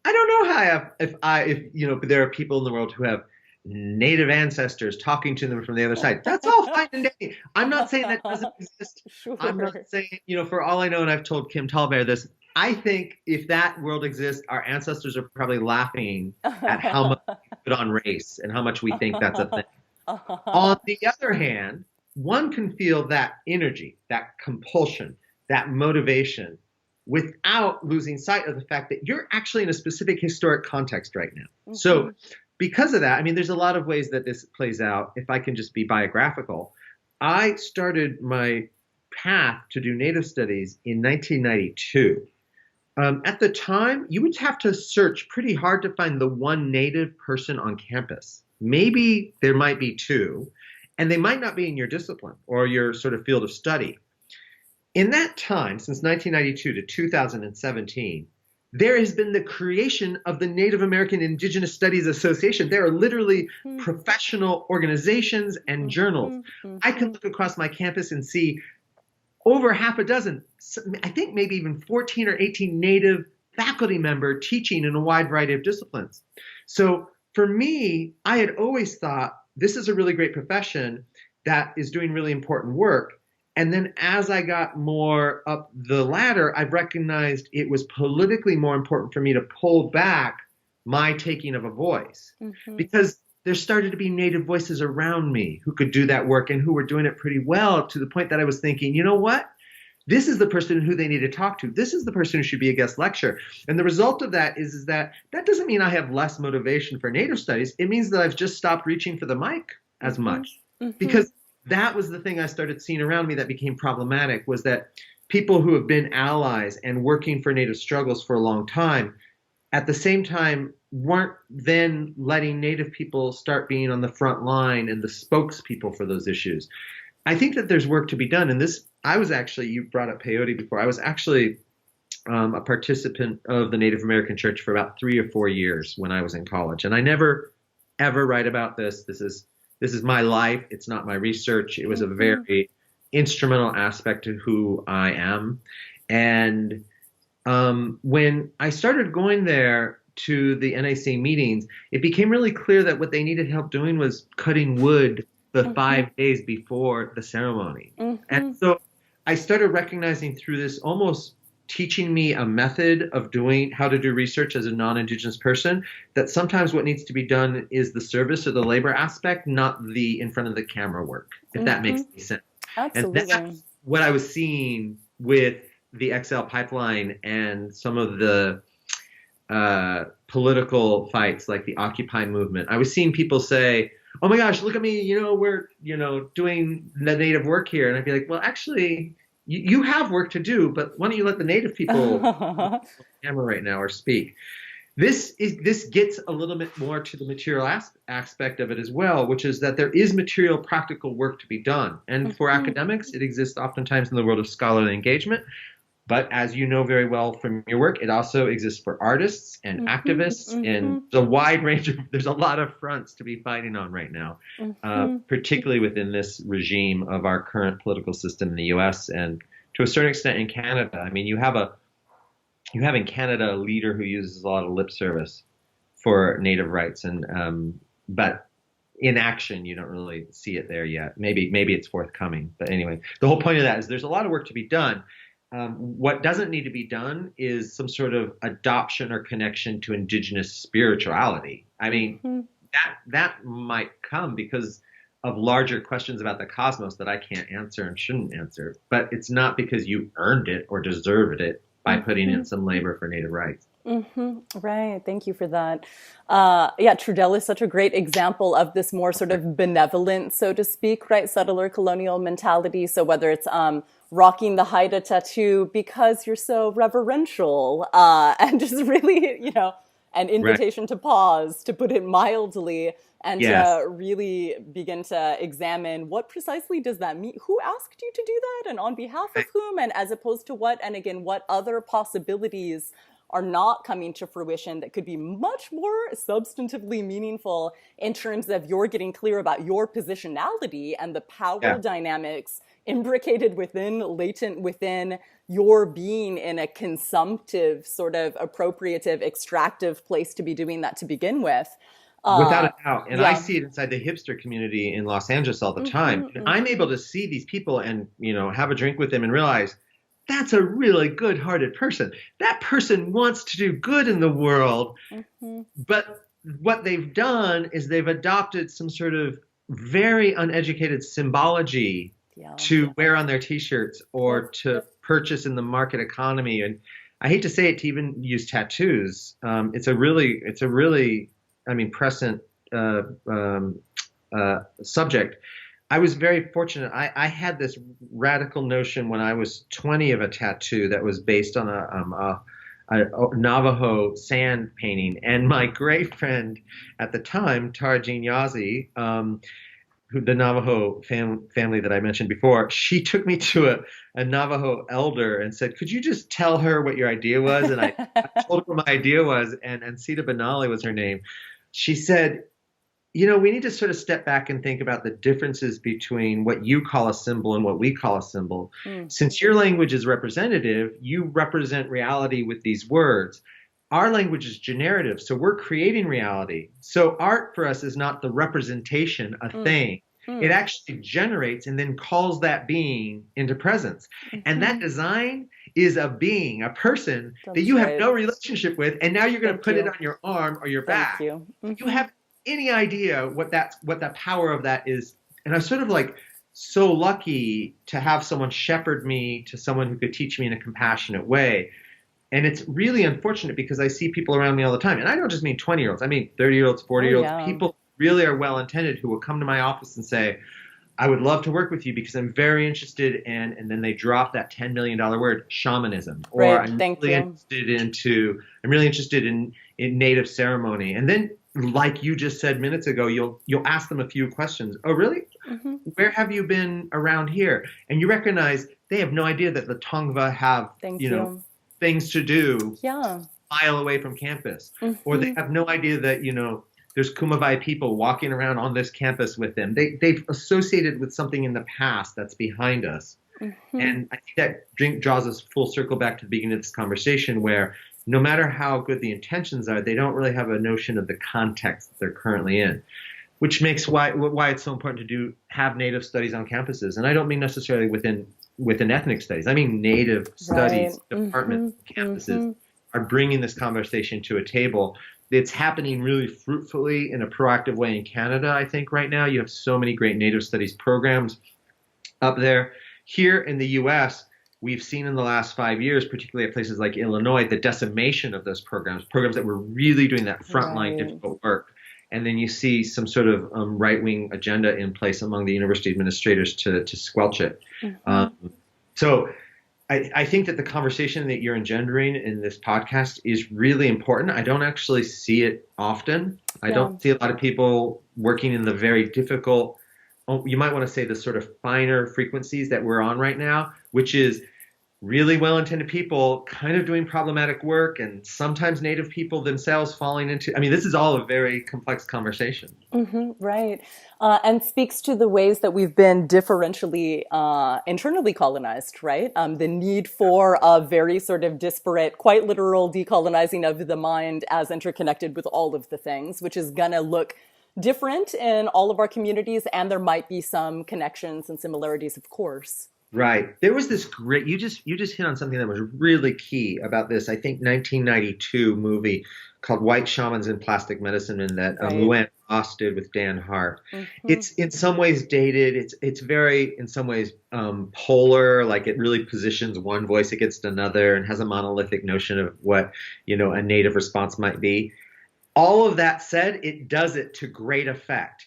[SPEAKER 5] I don't know how if there are people in the world who have native ancestors talking to them from the other side. That's all fine and dandy. I'm not saying that doesn't exist.
[SPEAKER 3] Sure.
[SPEAKER 5] I'm not saying, for all I know, and I've told Kim Tallbear this, I think if that world exists, our ancestors are probably laughing at how much we put on race and how much we think that's a thing. On the other hand, one can feel that energy, that compulsion, that motivation without losing sight of the fact that you're actually in a specific historic context right now. Mm-hmm. So because of that, I mean, there's a lot of ways that this plays out. If I can just be biographical, I started my path to do Native studies in 1992. At the time, you would have to search pretty hard to find the one Native person on campus. Maybe there might be two, and they might not be in your discipline or your sort of field of study. In that time, since 1992 to 2017, there has been the creation of the Native American Indigenous Studies Association. There are literally professional organizations and journals. I can look across my campus and see over half a dozen, I think maybe even 14 or 18 Native faculty members teaching in a wide variety of disciplines. So for me, I had always thought this is a really great profession that is doing really important work. And then as I got more up the ladder, I've recognized it was politically more important for me to pull back my taking of a voice, because there started to be Native voices around me who could do that work and who were doing it pretty well, to the point that I was thinking, you know what? This is the person who they need to talk to. This is the person who should be a guest lecturer. And the result of that is that doesn't mean I have less motivation for Native studies. It means that I've just stopped reaching for the mic as much. Because that was the thing I started seeing around me that became problematic, was that people who have been allies and working for Native struggles for a long time, at the same time, weren't then letting Native people start being on the front line and the spokespeople for those issues. I think that there's work to be done. And this, you brought up peyote before. I was actually a participant of the Native American Church for about 3 or 4 years when I was in college. And I never, ever write about this. This is my life. It's not my research. It was a very instrumental aspect to who I am. And when I started going there to the NAC meetings, it became really clear that what they needed help doing was cutting wood the 5 days before the ceremony. And so I started recognizing through this almost teaching me a method of doing how to do research as a non-Indigenous person, that sometimes what needs to be done is the service or the labor aspect, not the in front of the camera work, if that makes any sense.
[SPEAKER 3] Absolutely.
[SPEAKER 5] And that's what I was seeing with the XL pipeline and some of the political fights like the Occupy movement. I was seeing people say, oh my gosh, look at me, we're, doing the Native work here. And I'd be like, well, actually, you have work to do, but why don't you let the Native people on camera right now or speak? This gets a little bit more to the material aspect of it as well, which is that there is material, practical work to be done. And for academics, it exists oftentimes in the world of scholarly engagement. But as you know very well from your work, it also exists for artists and activists, and a wide range of, there's a lot of fronts to be fighting on right now, particularly within this regime of our current political system in the U.S. and to a certain extent in Canada. I mean, you have in Canada a leader who uses a lot of lip service for Native rights, and but in action, you don't really see it there yet. Maybe it's forthcoming. But anyway, the whole point of that is there's a lot of work to be done. What doesn't need to be done is some sort of adoption or connection to Indigenous spirituality. I mean, that might come because of larger questions about the cosmos that I can't answer and shouldn't answer. But it's not because you earned it or deserved it by putting in some labor for Native rights.
[SPEAKER 3] Right. Thank you for that. Trudell is such a great example of this more sort of benevolent, so to speak, right, settler colonial mentality. So whether it's rocking the Haida tattoo because you're so reverential, and just really, an invitation to pause, to put it mildly, and to really begin to examine what precisely does that mean? Who asked you to do that, and on behalf of whom, and as opposed to what, and again, what other possibilities
[SPEAKER 4] are not coming to fruition that could be much more substantively meaningful in terms of you're getting clear about your positionality and the power dynamics imbricated within, latent within your being in a consumptive, sort of appropriative, extractive place to be doing that to begin with.
[SPEAKER 5] Without a doubt. And I see it inside the hipster community in Los Angeles all the time. And I'm able to see these people and, have a drink with them and realize that's a really good-hearted person. That person wants to do good in the world. But what they've done is they've adopted some sort of very uneducated symbology to wear on their T-shirts or to purchase in the market economy. And I hate to say it, to even use tattoos. It's a really, present subject. I was very fortunate. I had this radical notion when I was 20 of a tattoo that was based on a Navajo sand painting. And my great friend at the time, Tara Jean Yazzie, who the Navajo family that I mentioned before, she took me to a Navajo elder and said, could you just tell her what your idea was? And I told her what my idea was, and Sita Benali was her name. She said, we need to sort of step back and think about the differences between what you call a symbol and what we call a symbol. Since your language is representative, you represent reality with these words. Our language is generative, so we're creating reality. So art for us is not the representation, a thing. It actually generates and then calls that being into presence. And that design is a being, a person that you have no relationship with, and now you're going to put it on your arm or your back. You have any idea what that power of that is. And I'm sort of like so lucky to have someone shepherd me to someone who could teach me in a compassionate way. And it's really unfortunate because I see people around me all the time. And I don't just mean 20-year-olds. I mean 30-year-olds, 40-year-olds. People really are well-intended who will come to my office and say, I would love to work with you because I'm very interested in, and then they drop that $10 million word, shamanism. Or I'm really interested in native ceremony. And then, like you just said minutes ago, you'll ask them a few questions. Oh, really? Where have you been around here? And you recognize they have no idea that the Tongva have, things to do a mile away from campus. Or they have no idea that, there's Kumavai people walking around on this campus with them. They've associated with something in the past that's behind us. And I think that draws us full circle back to the beginning of this conversation where no matter how good the intentions are, they don't really have a notion of the context that they're currently in, which makes why it's so important to have Native studies on campuses. And I don't mean necessarily within ethnic studies. I mean Native studies departments, campuses are bringing this conversation to a table. It's happening really fruitfully in a proactive way in Canada, I think, right now. You have so many great Native studies programs up there. Here in the U.S., we've seen in the last 5 years, particularly at places like Illinois, the decimation of those programs that were really doing that frontline difficult work. And then you see some sort of right-wing agenda in place among the university administrators to squelch it. So I think that the conversation that you're engendering in this podcast is really important. I don't actually see it often. I don't see a lot of people working in the very difficult, you might want to say the sort of finer frequencies that we're on right now, which is really well-intended people kind of doing problematic work and sometimes Native people themselves falling into, this is all a very complex conversation.
[SPEAKER 4] Right. And speaks to the ways that we've been differentially internally colonized, right? The need for a very sort of disparate, quite literal decolonizing of the mind as interconnected with all of the things, which is going to look different in all of our communities. And there might be some connections and similarities, of course.
[SPEAKER 5] Right. There was this great, you just hit on something that was really key about this, I think 1992 movie called White Shamans in Plastic Medicine that Luann Ross did with Dan Hart. It's in some ways dated. It's very, in some ways, polar, like it really positions one voice against another and has a monolithic notion of what, a Native response might be. All of that said, it does it to great effect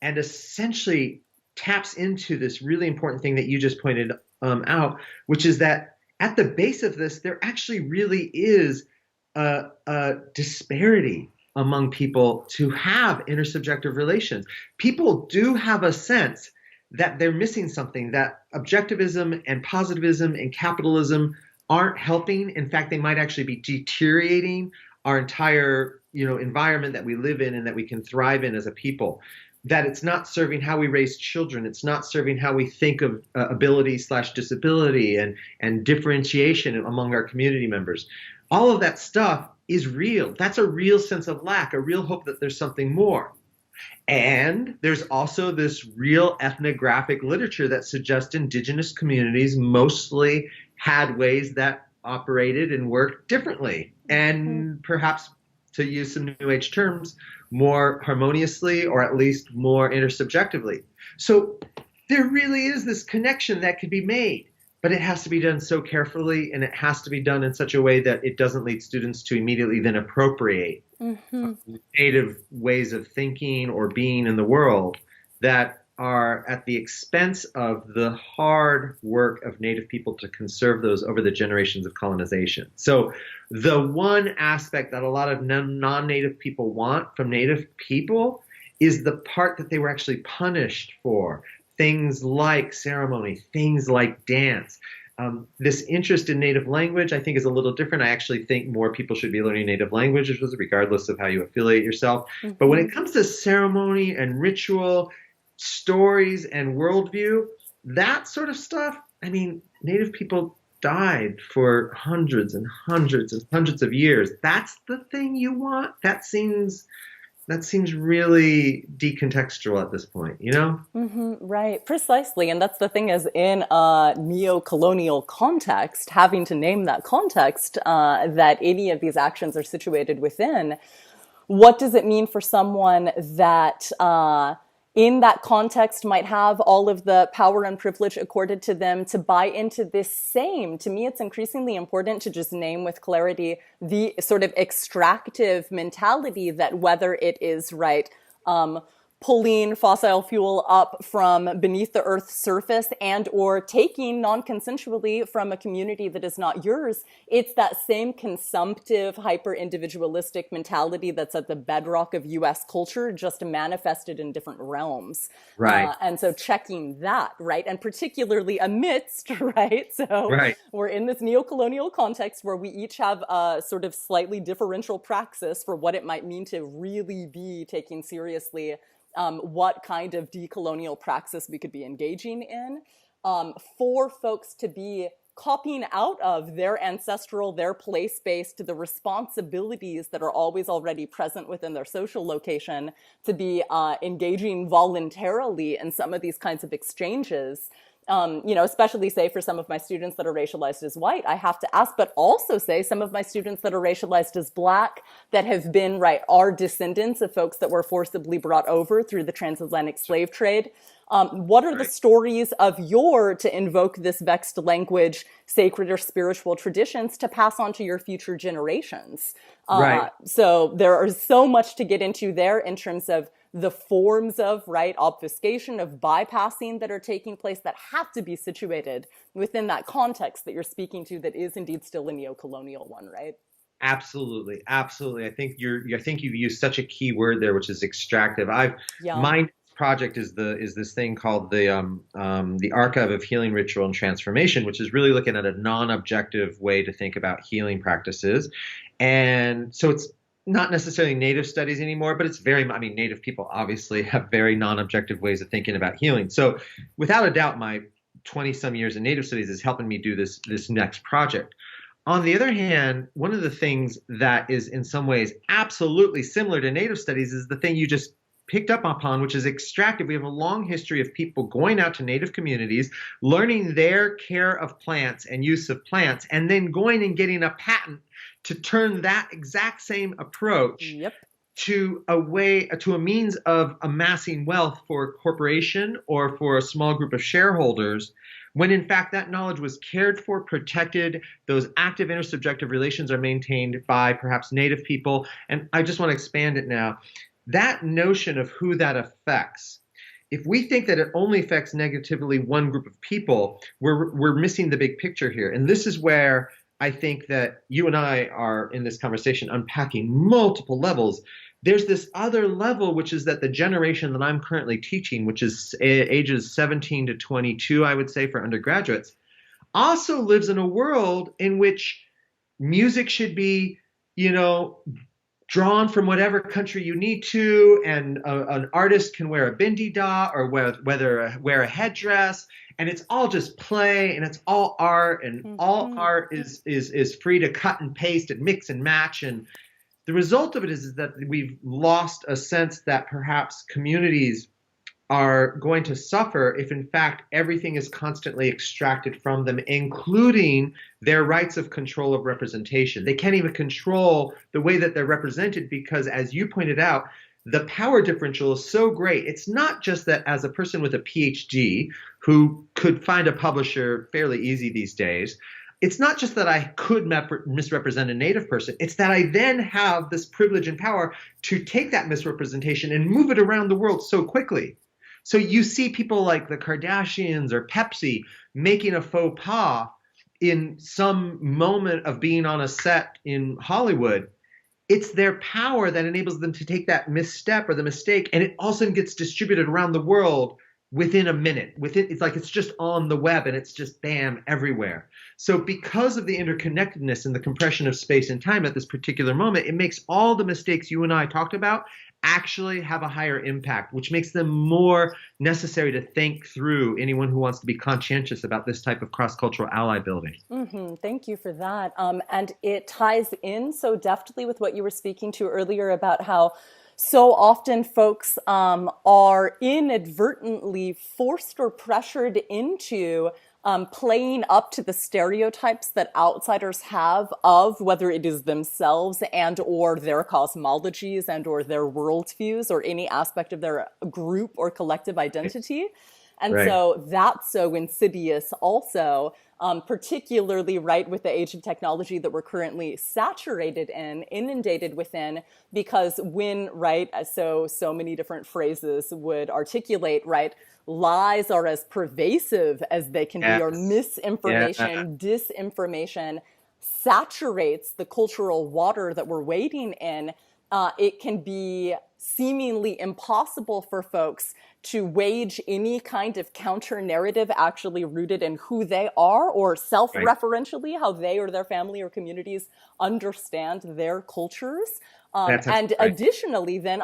[SPEAKER 5] and essentially taps into this really important thing that you just pointed out, which is that at the base of this, there actually really is a disparity among people to have intersubjective relations. People do have a sense that they're missing something, that objectivism and positivism and capitalism aren't helping. In fact, they might actually be deteriorating our entire, environment that we live in and that we can thrive in as a people. That it's not serving how we raise children. It's not serving how we think of ability/disability and differentiation among our community members. All of that stuff is real. That's a real sense of lack, a real hope that there's something more. And there's also this real ethnographic literature that suggests indigenous communities mostly had ways that operated and worked differently, and perhaps, to use some New Age terms, more harmoniously, or at least more intersubjectively. So there really is this connection that could be made, but it has to be done so carefully, and it has to be done in such a way that it doesn't lead students to immediately then appropriate native ways of thinking or being in the world that are at the expense of the hard work of Native people to conserve those over the generations of colonization. So the one aspect that a lot of non-Native people want from Native people is the part that they were actually punished for. Things like ceremony, things like dance. This interest in Native language, I think, is a little different. I actually think more people should be learning Native languages, regardless of how you affiliate yourself. But when it comes to ceremony and ritual, stories and worldview, that sort of stuff, I mean, Native people died for hundreds and hundreds and hundreds of years. That's the thing you want? That seems really decontextual at this point,
[SPEAKER 4] Right, precisely. And that's the thing, is in a neo-colonial context, having to name that context that any of these actions are situated within, what does it mean for someone that in that context might have all of the power and privilege accorded to them to buy into this same? To me, it's increasingly important to just name with clarity the sort of extractive mentality that whether it is, right, pulling fossil fuel up from beneath the Earth's surface and or taking non-consensually from a community that is not yours, it's that same consumptive, hyper-individualistic mentality that's at the bedrock of U.S. culture, just manifested in different realms.
[SPEAKER 5] Right.
[SPEAKER 4] And so checking that, right, and particularly amidst, right, so we're in this neo-colonial context where we each have a sort of slightly differential praxis for what it might mean to really be taking seriously what kind of decolonial praxis we could be engaging in, for folks to be copying out of their ancestral, their place-based, the responsibilities that are always already present within their social location, to be engaging voluntarily in some of these kinds of exchanges. Especially say for some of my students that are racialized as white, I have to ask, but also say some of my students that are racialized as Black, that have been, right, are descendants of folks that were forcibly brought over through the transatlantic slave trade. What are the stories of your, to invoke this vexed language, sacred or spiritual traditions to pass on to your future generations? So there is so much to get into there in terms of the forms of, right, obfuscation, of bypassing that are taking place that have to be situated within that context that you're speaking to, that is indeed still a neo-colonial one, right?
[SPEAKER 5] Absolutely. I think you've used such a key word there, which is extractive. My project is this thing called the Archive of Healing, Ritual, and Transformation, which is really looking at a non-objective way to think about healing practices. And so it's not necessarily Native studies anymore, but it's Native people obviously have very non-objective ways of thinking about healing. So without a doubt, my 20-some years in Native studies is helping me do this next project. On the other hand, one of the things that is in some ways absolutely similar to Native studies is the thing you just picked up upon, which is extractive. We have a long history of people going out to Native communities, learning their care of plants and use of plants, and then going and getting a patent to turn that exact same approach to a means of amassing wealth for a corporation or for a small group of shareholders, when in fact that knowledge was cared for, protected. Those active intersubjective relations are maintained by perhaps Native people. And I just want to expand it now. That notion of who that affects, if we think that it only affects negatively one group of people, we're missing the big picture here. And this is where I think that you and I are in this conversation unpacking multiple levels. There's this other level, which is that the generation that I'm currently teaching, which is ages 17 to 22, I would say, for undergraduates, also lives in a world in which music should be, drawn from whatever country you need to, and an artist can wear a bindi da or wear a headdress, and it's all just play, and it's all art, and all art is free to cut and paste and mix and match. And the result of it is that we've lost a sense that perhaps communities are going to suffer if, in fact, everything is constantly extracted from them, including their rights of control of representation. They can't even control the way that they're represented because, as you pointed out, the power differential is so great. It's not just that as a person with a PhD who could find a publisher fairly easy these days, it's not just that I could misrepresent a Native person. It's that I then have this privilege and power to take that misrepresentation and move it around the world so quickly. So you see people like the Kardashians or Pepsi making a faux pas in some moment of being on a set in Hollywood. It's their power that enables them to take that misstep or the mistake, and it also gets distributed around the world within a minute. It's like it's just on the web, and it's just bam everywhere. So because of the interconnectedness and the compression of space and time at this particular moment, it makes all the mistakes you and I talked about actually have a higher impact, which makes them more necessary to think through anyone who wants to be conscientious about this type of cross-cultural ally building.
[SPEAKER 4] Thank you for that. And it ties in so deftly with what you were speaking to earlier about how so often folks are inadvertently forced or pressured into playing up to the stereotypes that outsiders have of whether it is themselves and or their cosmologies and or their worldviews or any aspect of their group or collective identity. And so that's so insidious also, particularly with the age of technology that we're currently saturated in, inundated within, because when, so many different phrases would articulate, lies are as pervasive as they can be, or misinformation, disinformation saturates the cultural water that we're wading in. It can be seemingly impossible for folks to wage any kind of counter narrative actually rooted in who they are or self-referentially how they or their family or communities understand their cultures. Additionally, then,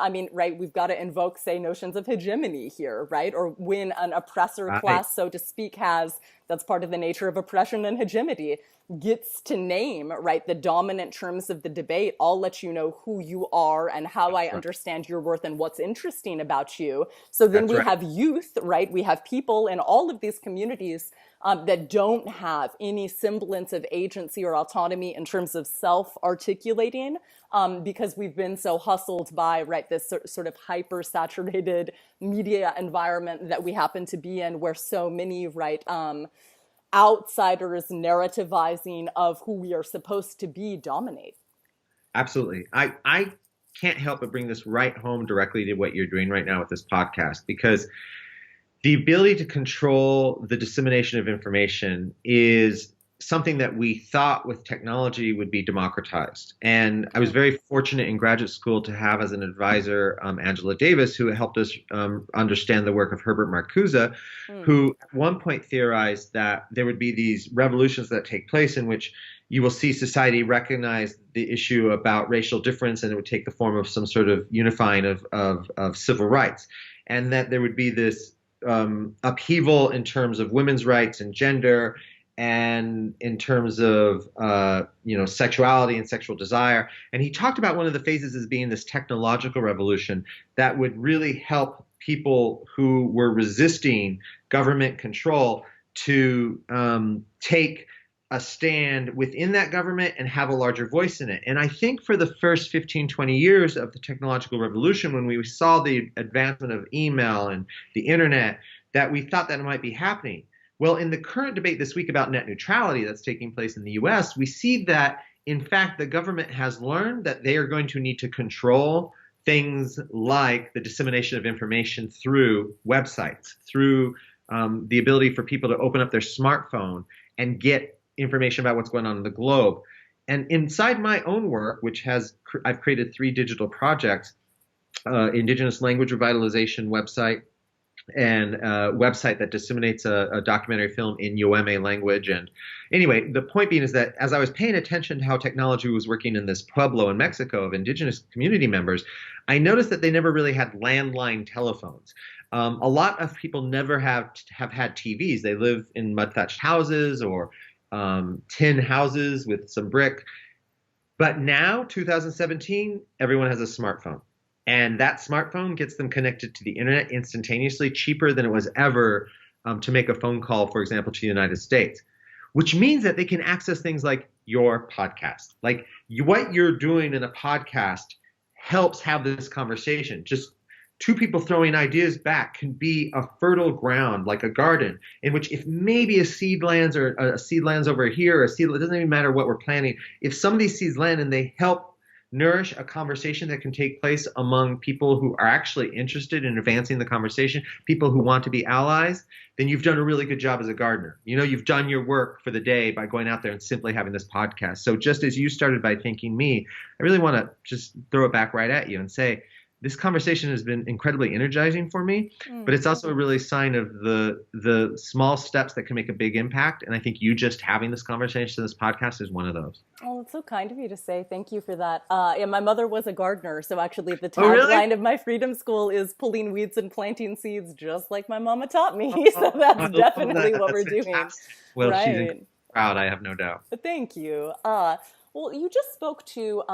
[SPEAKER 4] we've got to invoke, say, notions of hegemony here, or when an oppressor class, so to speak, that's part of the nature of oppression and hegemony, gets to name, the dominant terms of the debate. I'll let you know who you are and how I understand your worth and what's interesting about you. So then we have youth, we have people in all of these communities that don't have any semblance of agency or autonomy in terms of self-articulating, because we've been so hustled by this sort of hyper-saturated media environment that we happen to be in, where so many outsiders narrativizing of who we are supposed to be dominate.
[SPEAKER 5] Absolutely. I can't help but bring this right home directly to what you're doing right now with this podcast, because the ability to control the dissemination of information is something that we thought with technology would be democratized. And I was very fortunate in graduate school to have as an advisor Angela Davis, who helped us understand the work of Herbert Marcuse, who at one point theorized that there would be these revolutions that take place in which you will see society recognize the issue about racial difference, and it would take the form of some sort of unifying of civil rights. And that there would be this upheaval in terms of women's rights and gender, and in terms of sexuality and sexual desire. And he talked about one of the phases as being this technological revolution that would really help people who were resisting government control to take a stand within that government and have a larger voice in it. And I think for the first 15, 20 years of the technological revolution, when we saw the advancement of email and the internet, that we thought that it might be happening. Well, in the current debate this week about net neutrality that's taking place in the US, we see that, in fact, the government has learned that they are going to need to control things like the dissemination of information through websites, through the ability for people to open up their smartphone and get information about what's going on in the globe. And inside my own work, which I've created 3 digital projects, Indigenous Language Revitalization website, and a website that disseminates a documentary film in Yoeme language. And anyway, the point being is that as I was paying attention to how technology was working in this pueblo in Mexico of indigenous community members, I noticed that they never really had landline telephones. A lot of people never have had TVs. They live in mud thatched houses or tin houses with some brick. But now, 2017, everyone has a smartphone. And that smartphone gets them connected to the internet instantaneously, cheaper than it was ever to make a phone call, for example, to the United States, which means that they can access things like your podcast. Like what you're doing in a podcast helps have this conversation. Just two people throwing ideas back can be a fertile ground, like a garden, in which if maybe a seed lands or a seed lands over here, or a seed, it doesn't even matter what we're planting. If some of these seeds land and they help nourish a conversation that can take place among people who are actually interested in advancing the conversation, people who want to be allies, then you've done a really good job as a gardener. You know, you've done your work for the day by going out there and simply having this podcast. So just as you started by thanking me, I really want to just throw it back right at you and say, this conversation has been incredibly energizing for me, but it's also a really sign of the small steps that can make a big impact. And I think you just having this conversation, this podcast is one of those.
[SPEAKER 4] Oh, it's so kind of you to say. Thank you for that. Yeah, my mother was a gardener. So actually the
[SPEAKER 5] Oh, really?
[SPEAKER 4] tagline of my freedom school is pulling weeds and planting seeds, just like my mama taught me. So that's definitely what we're doing.
[SPEAKER 5] Well,
[SPEAKER 4] right.
[SPEAKER 5] she's proud, I have no doubt.
[SPEAKER 4] Thank you. Well, you just spoke to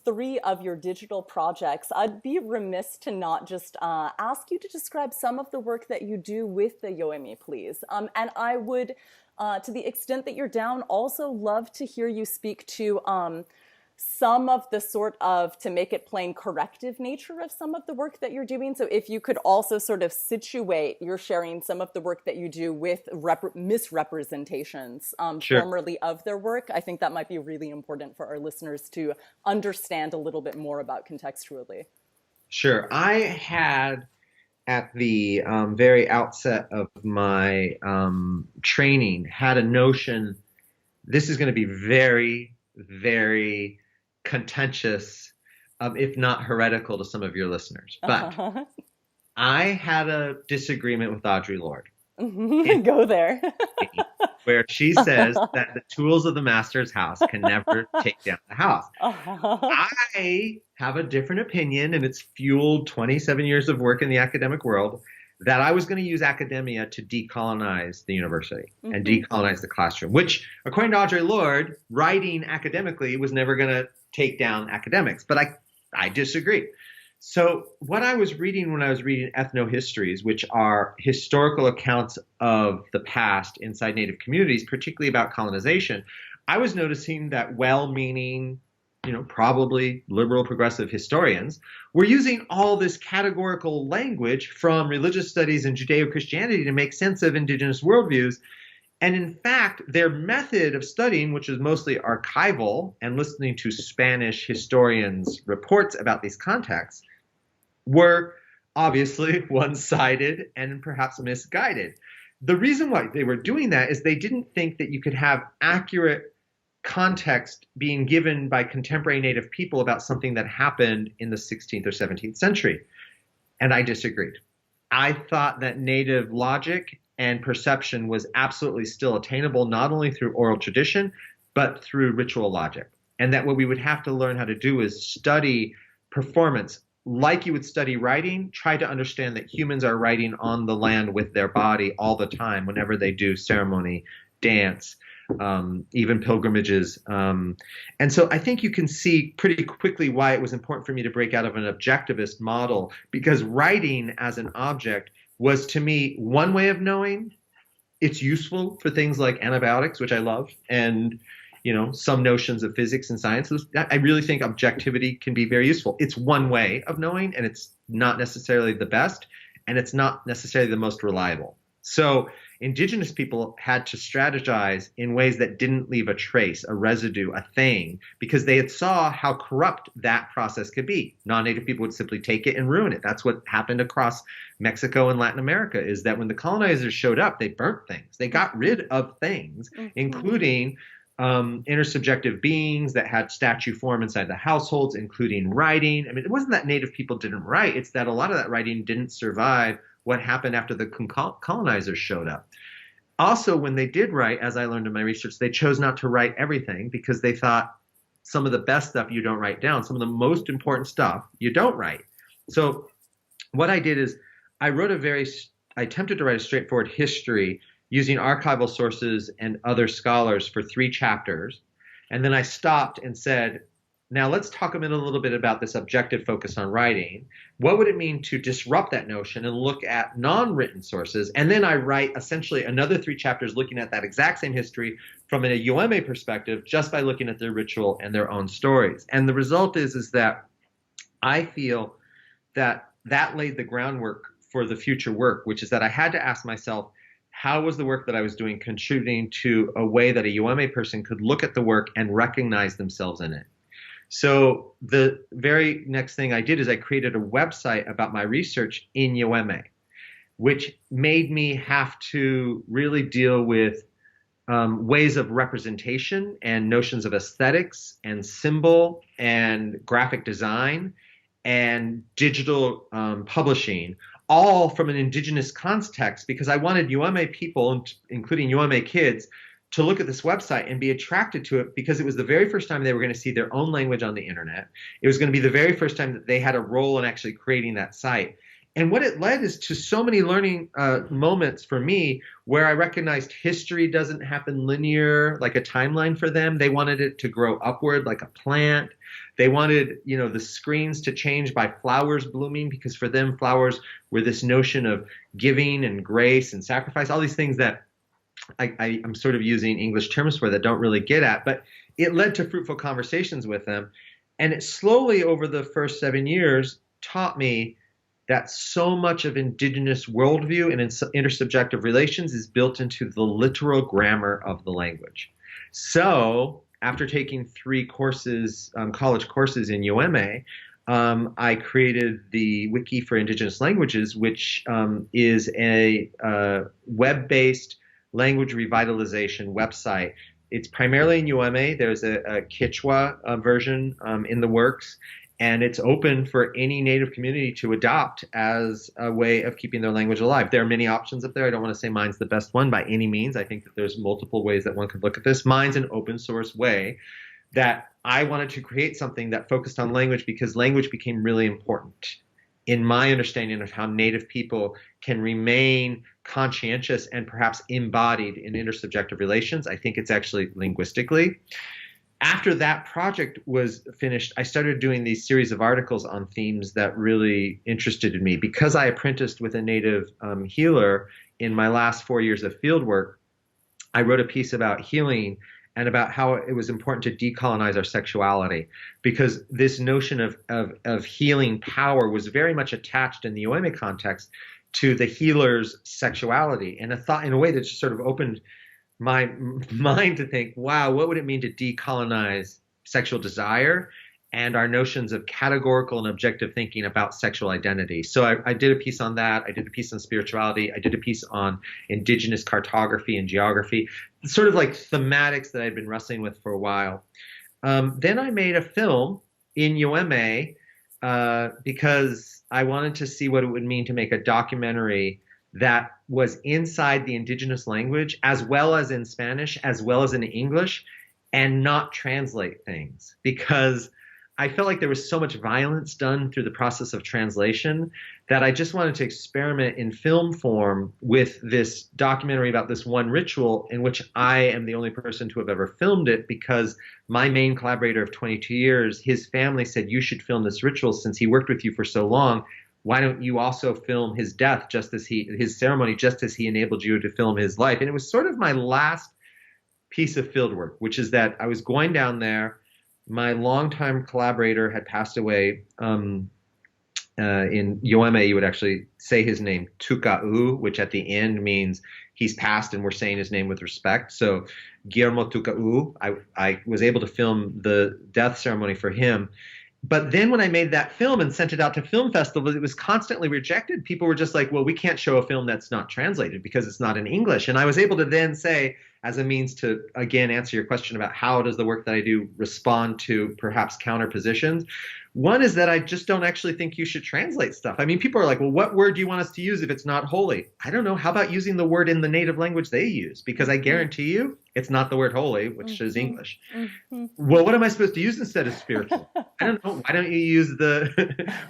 [SPEAKER 4] 3 of your digital projects. I'd be remiss to not just ask you to describe some of the work that you do with the Yoeme, please. And I would, to the extent that you're down, also love to hear you speak to some of the sort of, to make it plain, corrective nature of some of the work that you're doing. So if you could also sort of situate your sharing some of the work that you do with misrepresentations
[SPEAKER 5] Sure.
[SPEAKER 4] formerly of their work, I think that might be really important for our listeners to understand a little bit more about contextually.
[SPEAKER 5] Sure. I had at the very outset of my training had a notion this is going to be very, very contentious, if not heretical to some of your listeners. But I had a disagreement with Audre Lorde.
[SPEAKER 4] Go there.
[SPEAKER 5] Where she says that the tools of the master's house can never take down the house. I have a different opinion, and it's fueled 27 years of work in the academic world, that I was going to use academia to decolonize the university and decolonize the classroom, which, according to Audre Lorde, writing academically was never going to take down academics. But I disagree. So what I was reading when I was reading ethnohistories, which are historical accounts of the past inside Native communities, particularly about colonization, I was noticing that well-meaning, probably liberal progressive historians were using all this categorical language from religious studies and Judeo-Christianity to make sense of indigenous worldviews. And in fact, their method of studying, which is mostly archival and listening to Spanish historians' reports about these contexts, were obviously one-sided and perhaps misguided. The reason why they were doing that is they didn't think that you could have accurate context being given by contemporary Native people about something that happened in the 16th or 17th century. And I disagreed. I thought that Native logic and perception was absolutely still attainable, not only through oral tradition, but through ritual logic. And that what we would have to learn how to do is study performance like you would study writing, try to understand that humans are writing on the land with their body all the time whenever they do ceremony, dance, even pilgrimages. And so I think you can see pretty quickly why it was important for me to break out of an objectivist model, because writing as an object was, to me, one way of knowing. It's useful for things like antibiotics, which I love, and some notions of physics and science. I really think objectivity can be very useful. It's one way of knowing, and it's not necessarily the best, and it's not necessarily the most reliable. So Indigenous people had to strategize in ways that didn't leave a trace, a residue, a thing, because they had saw how corrupt that process could be. Non-Native people would simply take it and ruin it. That's what happened across Mexico and Latin America, is that when the colonizers showed up, they burnt things. They got rid of things, including intersubjective beings that had statue form inside the households, including writing. I mean, it wasn't that Native people didn't write. It's that a lot of that writing didn't survive what happened after the colonizers showed up. Also, when they did write, as I learned in my research, they chose not to write everything because they thought some of the best stuff you don't write down, some of the most important stuff you don't write. So what I did is I attempted to write a straightforward history using archival sources and other scholars for 3 chapters. And then I stopped and said, now let's talk a little bit about this objective focus on writing. What would it mean to disrupt that notion and look at non-written sources? And then I write essentially another 3 chapters looking at that exact same history from a UMA perspective, just by looking at their ritual and their own stories. And the result is that I feel that laid the groundwork for the future work, which is that I had to ask myself, how was the work that I was doing contributing to a way that a UMA person could look at the work and recognize themselves in it? So the very next thing I did is I created a website about my research in UMA, which made me have to really deal with ways of representation and notions of aesthetics and symbol and graphic design and digital publishing, all from an indigenous context, because I wanted UMA people, including UMA kids, to look at this website and be attracted to it because it was the very first time they were going to see their own language on the internet. It was going to be the very first time that they had a role in actually creating that site. And what it led is to so many learning moments for me where I recognized history doesn't happen linear, like a timeline for them. They wanted it to grow upward like a plant. They wanted, the screens to change by flowers blooming, because for them, flowers were this notion of giving and grace and sacrifice, all these things that I'm sort of using English terms for that don't really get at, but it led to fruitful conversations with them. And it slowly over the first 7 years taught me that so much of indigenous worldview and intersubjective relations is built into the literal grammar of the language. So after taking 3 courses, college courses in UMA, I created the Wiki for Indigenous Languages, which is a web-based language revitalization website. It's primarily in UMA. There's a Quechua version in the works, and it's open for any Native community to adopt as a way of keeping their language alive. There are many options up there. I don't want to say mine's the best one by any means. I think that there's multiple ways that one could look at this. Mine's an open source way that I wanted to create something that focused on language because language became really important in my understanding of how Native people can remain conscientious and perhaps embodied in intersubjective relations. I think it's actually linguistically. After that project was finished, I started doing these series of articles on themes that really interested me. Because I apprenticed with a Native healer in my last 4 years of field work, I wrote a piece about healing and about how it was important to decolonize our sexuality, because this notion of healing power was very much attached in the UMA context to the healer's sexuality, and in a way that just sort of opened my mind to think, wow, what would it mean to decolonize sexual desire and our notions of categorical and objective thinking about sexual identity. So I did a piece on that. I did a piece on spirituality. I did a piece on indigenous cartography and geography, sort of like thematics that I'd been wrestling with for a while. Then I made a film in UMA because I wanted to see what it would mean to make a documentary that was inside the indigenous language, as well as in Spanish, as well as in English, and not translate things, because I felt like there was so much violence done through the process of translation that I just wanted to experiment in film form with this documentary about this one ritual, in which I am the only person to have ever filmed it, because my main collaborator of 22 years, his family said, you should film this ritual since he worked with you for so long. Why don't you also film his death, his ceremony, just as he enabled you to film his life? And it was sort of my last piece of field work, which is that I was going down there. My longtime collaborator had passed away. In UMA, you would actually say his name, Tuka'u, which at the end means he's passed and we're saying his name with respect. So Guillermo Tuka'u, I was able to film the death ceremony for him. But then when I made that film and sent it out to film festivals, it was constantly rejected. People were just like, well, we can't show a film that's not translated because it's not in English. And I was able to then say, as a means to, again, answer your question about how does the work that I do respond to perhaps counter positions. One is that I just don't actually think you should translate stuff. I mean, people are like, well, what word do you want us to use if it's not holy? I don't know. How about using the word in the native language they use? Because I guarantee you it's not the word holy, which is English. Well, what am I supposed to use instead of spiritual? I don't know. Why don't you use the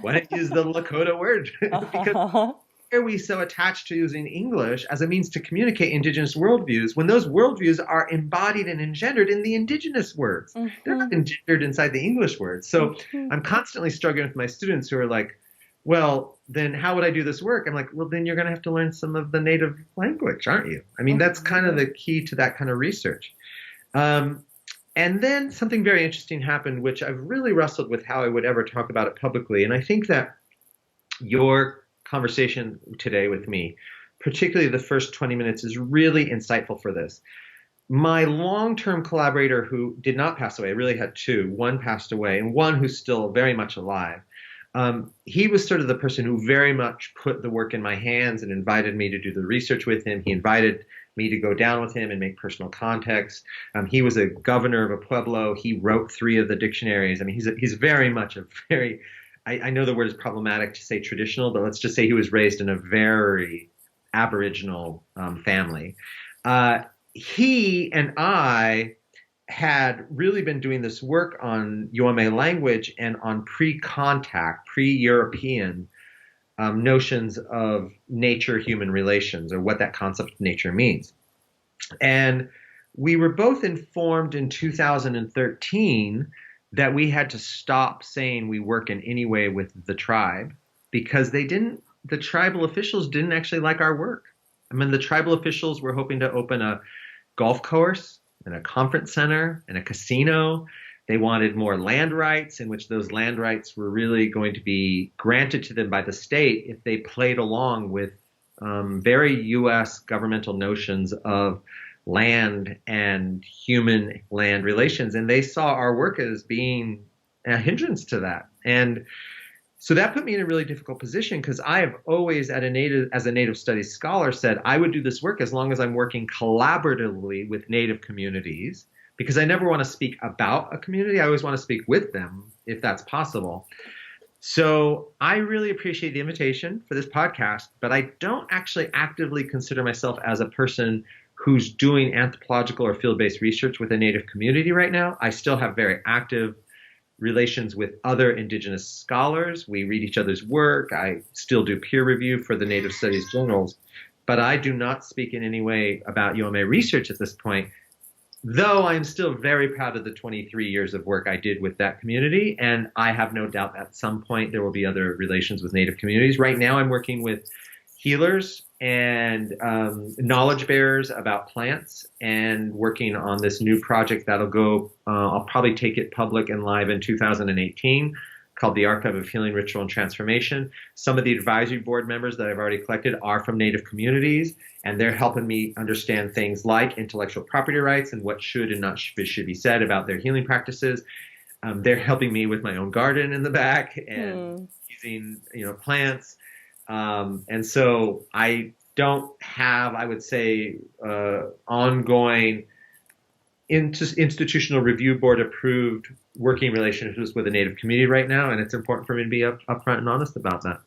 [SPEAKER 5] Lakota word? Because why are we so attached to using English as a means to communicate Indigenous worldviews when those worldviews are embodied and engendered in the Indigenous words? They're not engendered inside the English words. So I'm constantly struggling with my students who are like, well, then how would I do this work? I'm like, well, then you're going to have to learn some of the native language, aren't you? I mean, that's kind of the key to that kind of research. And then something very interesting happened, which I've really wrestled with how I would ever talk about it publicly. And I think that your conversation today with me, particularly the first 20 minutes, is really insightful for this. My long-term collaborator who did not pass away, I really had two. One passed away and one who's still very much alive. He was sort of the person who very much put the work in my hands and invited me to do the research with him. He invited me to go down with him and make personal contacts. He was a governor of a pueblo. He wrote 3 of the dictionaries. I mean, he's very much a very, I know the word is problematic to say traditional, but let's just say he was raised in a very Aboriginal family. He and I had really been doing this work on Yoame language and on pre-contact, pre-European notions of nature-human relations, or what that concept of nature means. And we were both informed in 2013 that we had to stop saying we work in any way with the tribe because the tribal officials didn't actually like our work. I mean, the tribal officials were hoping to open a golf course and a conference center and a casino. They wanted more land rights, in which those land rights were really going to be granted to them by the state if they played along with very U.S. governmental notions of land and human land relations. And they saw our work as being a hindrance to that. And so that put me in a really difficult position because I have always, as a Native Studies scholar, said I would do this work as long as I'm working collaboratively with Native communities, because I never want to speak about a community. I always want to speak with them if that's possible. So I really appreciate the invitation for this podcast, but I don't actually actively consider myself as a person who's doing anthropological or field-based research with a Native community right now. I still have very active relations with other Indigenous scholars. We read each other's work. I still do peer review for the Native Studies journals, but I do not speak in any way about Yoame research at this point, though I'm still very proud of the 23 years of work I did with that community. And I have no doubt at some point there will be other relations with Native communities. Right now I'm working with healers and knowledge bearers about plants, and working on this new project that'll go, I'll probably take it public and live in 2018, called the Archive of Healing, Ritual, and Transformation. Some of the advisory board members that I've already collected are from Native communities, and they're helping me understand things like intellectual property rights and what should and not should be said about their healing practices. They're helping me with my own garden in the back and using, plants. And so I don't have, I would say, ongoing institutional review board approved working relationships with a Native community right now. And it's important for me to be upfront and honest about that.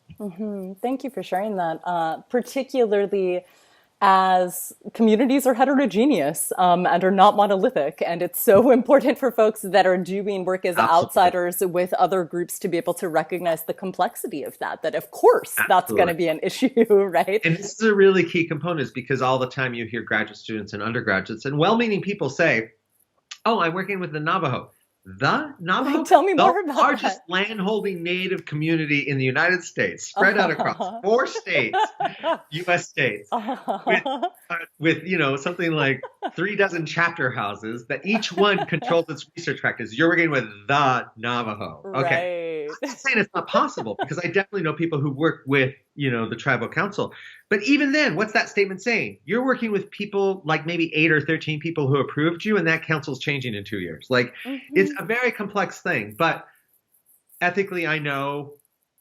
[SPEAKER 4] Thank you for sharing that, particularly as communities are heterogeneous and are not monolithic. And it's so important for folks that are doing work as outsiders with other groups to be able to recognize the complexity of that of course, that's going to be an issue, right?
[SPEAKER 5] And this is a really key component, is because all the time you hear graduate students and undergraduates and well-meaning people say, oh, I'm working with the Navajo. The Navajo?
[SPEAKER 4] Tell me more about
[SPEAKER 5] the largest land-holding Native community in the United States, spread out across 4 states, U.S. states, with something like 3 dozen chapter houses that each one controls its research practice. You're working with the Navajo. Okay.
[SPEAKER 4] Right.
[SPEAKER 5] I'm not saying it's not possible, because I definitely know people who work with, the tribal council. But even then, what's that statement saying? You're working with people like maybe 8 or 13 people who approved you, and that council's changing in 2 years. Like, it's a very complex thing. But ethically, I know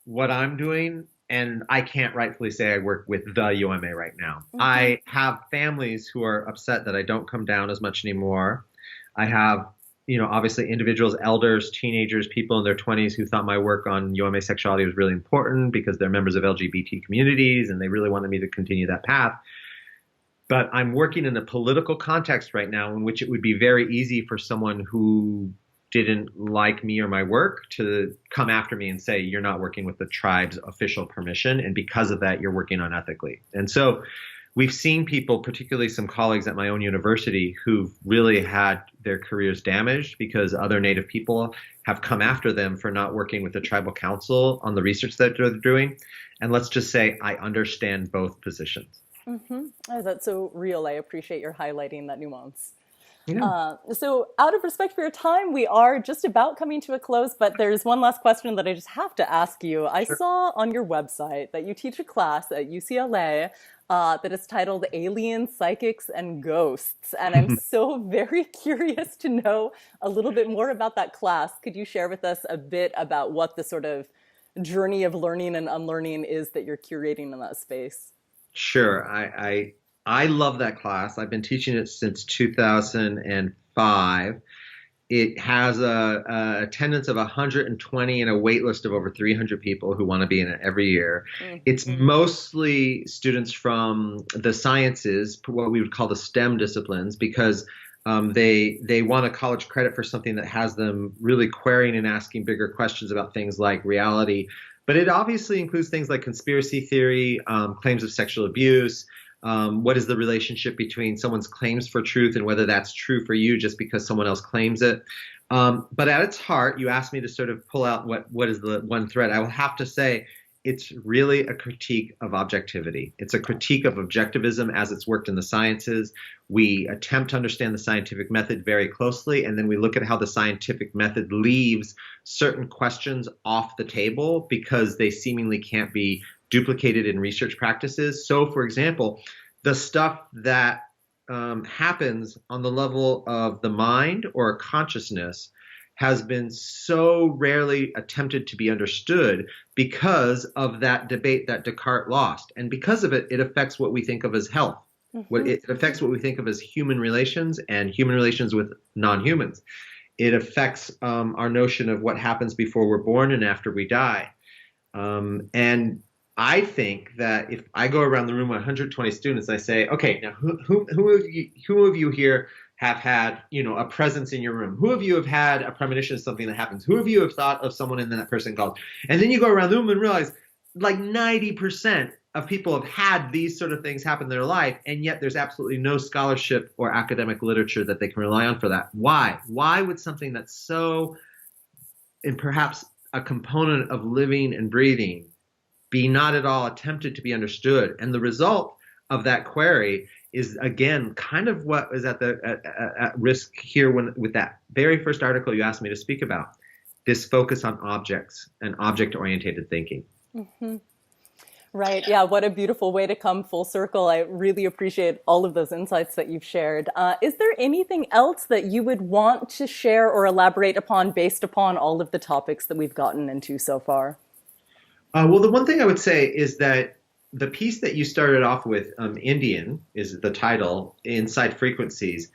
[SPEAKER 5] what I'm doing, and I can't rightfully say I work with the UMA right now. I have families who are upset that I don't come down as much anymore. I have, obviously individuals, elders, teenagers, people in their 20s who thought my work on UMA sexuality was really important because they're members of LGBT communities and they really wanted me to continue that path. But I'm working in a political context right now in which it would be very easy for someone who didn't like me or my work to come after me and say, you're not working with the tribe's official permission, and because of that, you're working unethically. And so we've seen people, particularly some colleagues at my own university, who've really had their careers damaged because other Native people have come after them for not working with the tribal council on the research that they're doing. And let's just say I understand both positions.
[SPEAKER 4] Mm-hmm. Oh, that's so real. I appreciate your highlighting that nuance.
[SPEAKER 5] Yeah.
[SPEAKER 4] So out of respect for your time, we are just about coming to a close, but there's one last question that I just have to ask you. I saw on your website that you teach a class at UCLA that is titled Aliens, Psychics, and Ghosts. And I'm so very curious to know a little bit more about that class. Could you share with us a bit about what the sort of journey of learning and unlearning is that you're curating in that space?
[SPEAKER 5] Sure. I love that class. I've been teaching it since 2005. It has a attendance of 120 and a wait list of over 300 people who want to be in it every year. Mm-hmm. It's mostly students from the sciences, what we would call the STEM disciplines, because they want a college credit for something that has them really querying and asking bigger questions about things like reality. But it obviously includes things like conspiracy theory, claims of sexual abuse. What is the relationship between someone's claims for truth and whether that's true for you just because someone else claims it? But at its heart, you asked me to sort of pull out what is the one thread. I will have to say it's really a critique of objectivity. It's a critique of objectivism as it's worked in the sciences. We attempt to understand the scientific method very closely, and then we look at how the scientific method leaves certain questions off the table because they seemingly can't be duplicated in research practices. So, for example, the stuff that happens on the level of the mind or consciousness has been so rarely attempted to be understood because of that debate that Descartes lost. And because of it, it affects what we think of as health. Mm-hmm. It affects what we think of as human relations and human relations with non-humans. It affects our notion of what happens before we're born and after we die. And I think that if I go around the room with 120 students, I say, okay, now who of you here have had, a presence in your room? Who of you have had a premonition of something that happens? Who of you have thought of someone and then that person calls? And then you go around the room and realize like 90% of people have had these sort of things happen in their life, and yet there's absolutely no scholarship or academic literature that they can rely on for that. Why? Why would something that's so, and perhaps a component of living and breathing, be not at all attempted to be understood? And the result of that query is, again, kind of what is at risk here with that very first article you asked me to speak about, this focus on objects and object-oriented thinking.
[SPEAKER 4] Mm-hmm. Right. Yeah. What a beautiful way to come full circle. I really appreciate all of those insights that you've shared. Is there anything else that you would want to share or elaborate upon based upon all of the topics that we've gotten into so far?
[SPEAKER 5] Well, the one thing I would say is that the piece that you started off with, Indian is the title, Inside Frequencies,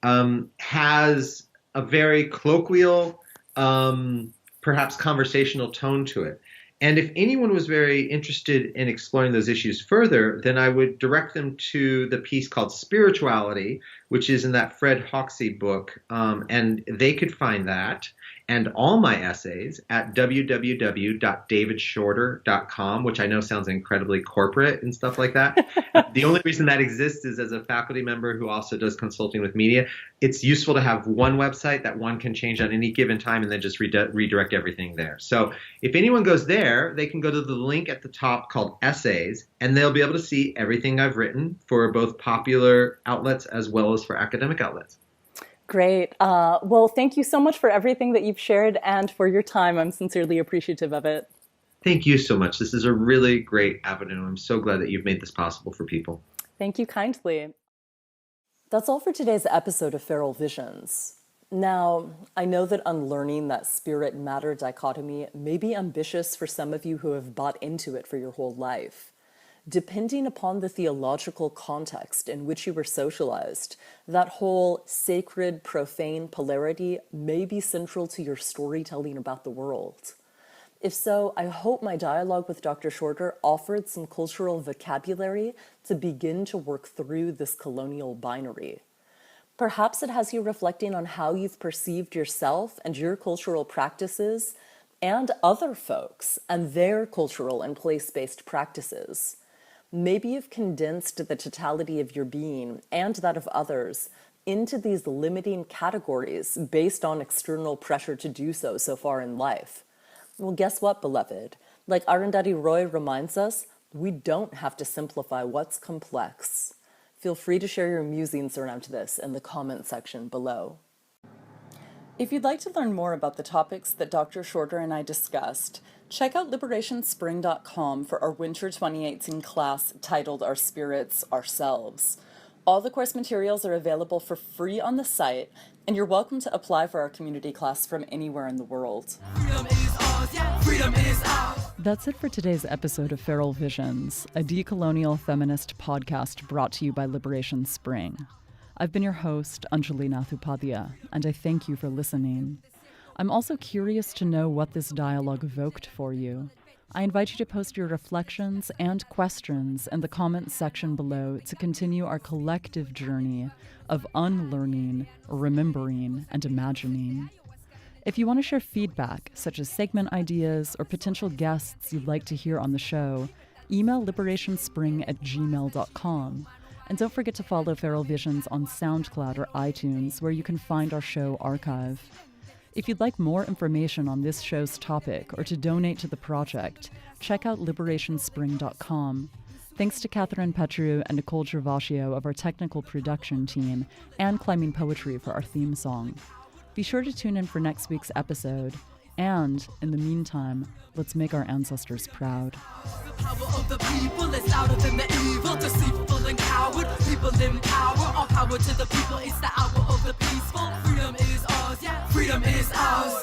[SPEAKER 5] has a very colloquial, perhaps conversational tone to it. And if anyone was very interested in exploring those issues further, then I would direct them to the piece called Spirituality, which is in that Fred Hoxie book. And they could find that and all my essays at www.davidshorter.com, which I know sounds incredibly corporate and stuff like that. The only reason that exists is as a faculty member who also does consulting with media. It's useful to have one website that one can change on any given time and then just redirect everything there. So if anyone goes there, they can go to the link at the top called Essays, and they'll be able to see everything I've written for both popular outlets as well as for academic outlets.
[SPEAKER 4] Great. Well, thank you so much for everything that you've shared and for your time. I'm sincerely appreciative of it.
[SPEAKER 5] Thank you so much. This is a really great avenue. I'm so glad that you've made this possible for people.
[SPEAKER 4] Thank you kindly. That's all for today's episode of Feral Visions. Now, I know that unlearning that spirit-matter dichotomy may be ambitious for some of you who have bought into it for your whole life. Depending upon the theological context in which you were socialized, that whole sacred, profane polarity may be central to your storytelling about the world. If so, I hope my dialogue with Dr. Shorter offered some cultural vocabulary to begin to work through this colonial binary. Perhaps it has you reflecting on how you've perceived yourself and your cultural practices and other folks and their cultural and place-based practices. Maybe you've condensed the totality of your being and that of others into these limiting categories based on external pressure to do so far in life. Well, guess what, beloved? Like Arundhati Roy reminds us, we don't have to simplify what's complex. Feel free to share your musings around this in the comment section below. If you'd like to learn more about the topics that Dr. Shorter and I discussed, check out liberationspring.com for our Winter 2018 class titled Our Spirits, Ourselves. All the course materials are available for free on the site, and you're welcome to apply for our community class from anywhere in the world.
[SPEAKER 1] Freedom is ours, yeah, freedom is ours.
[SPEAKER 3] That's it for today's episode of Feral Visions, a decolonial feminist podcast brought to you by Liberation Spring. I've been your host, Anjali Nath Upadhyay, and I thank you for listening. I'm also curious to know what this dialogue evoked for you. I invite you to post your reflections and questions in the comments section below to continue our collective journey of unlearning, remembering, and imagining. If you want to share feedback, such as segment ideas or potential guests you'd like to hear on the show, email liberationspring@gmail.com. And don't forget to follow Feral Visions on SoundCloud or iTunes, where you can find our show archive. If you'd like more information on this show's topic or to donate to the project, check out liberationspring.com. Thanks to Catherine Petru and Nicole Gervasio of our technical production team, and Climbing Poetry for our theme song. Be sure to tune in for next week's episode. And, in the meantime, let's make our ancestors proud.
[SPEAKER 1] The power of the people is louder than the evil, deceitful and coward. People in power, all power to the people. It's the hour of the peaceful. Freedom is ours, yeah, freedom is ours.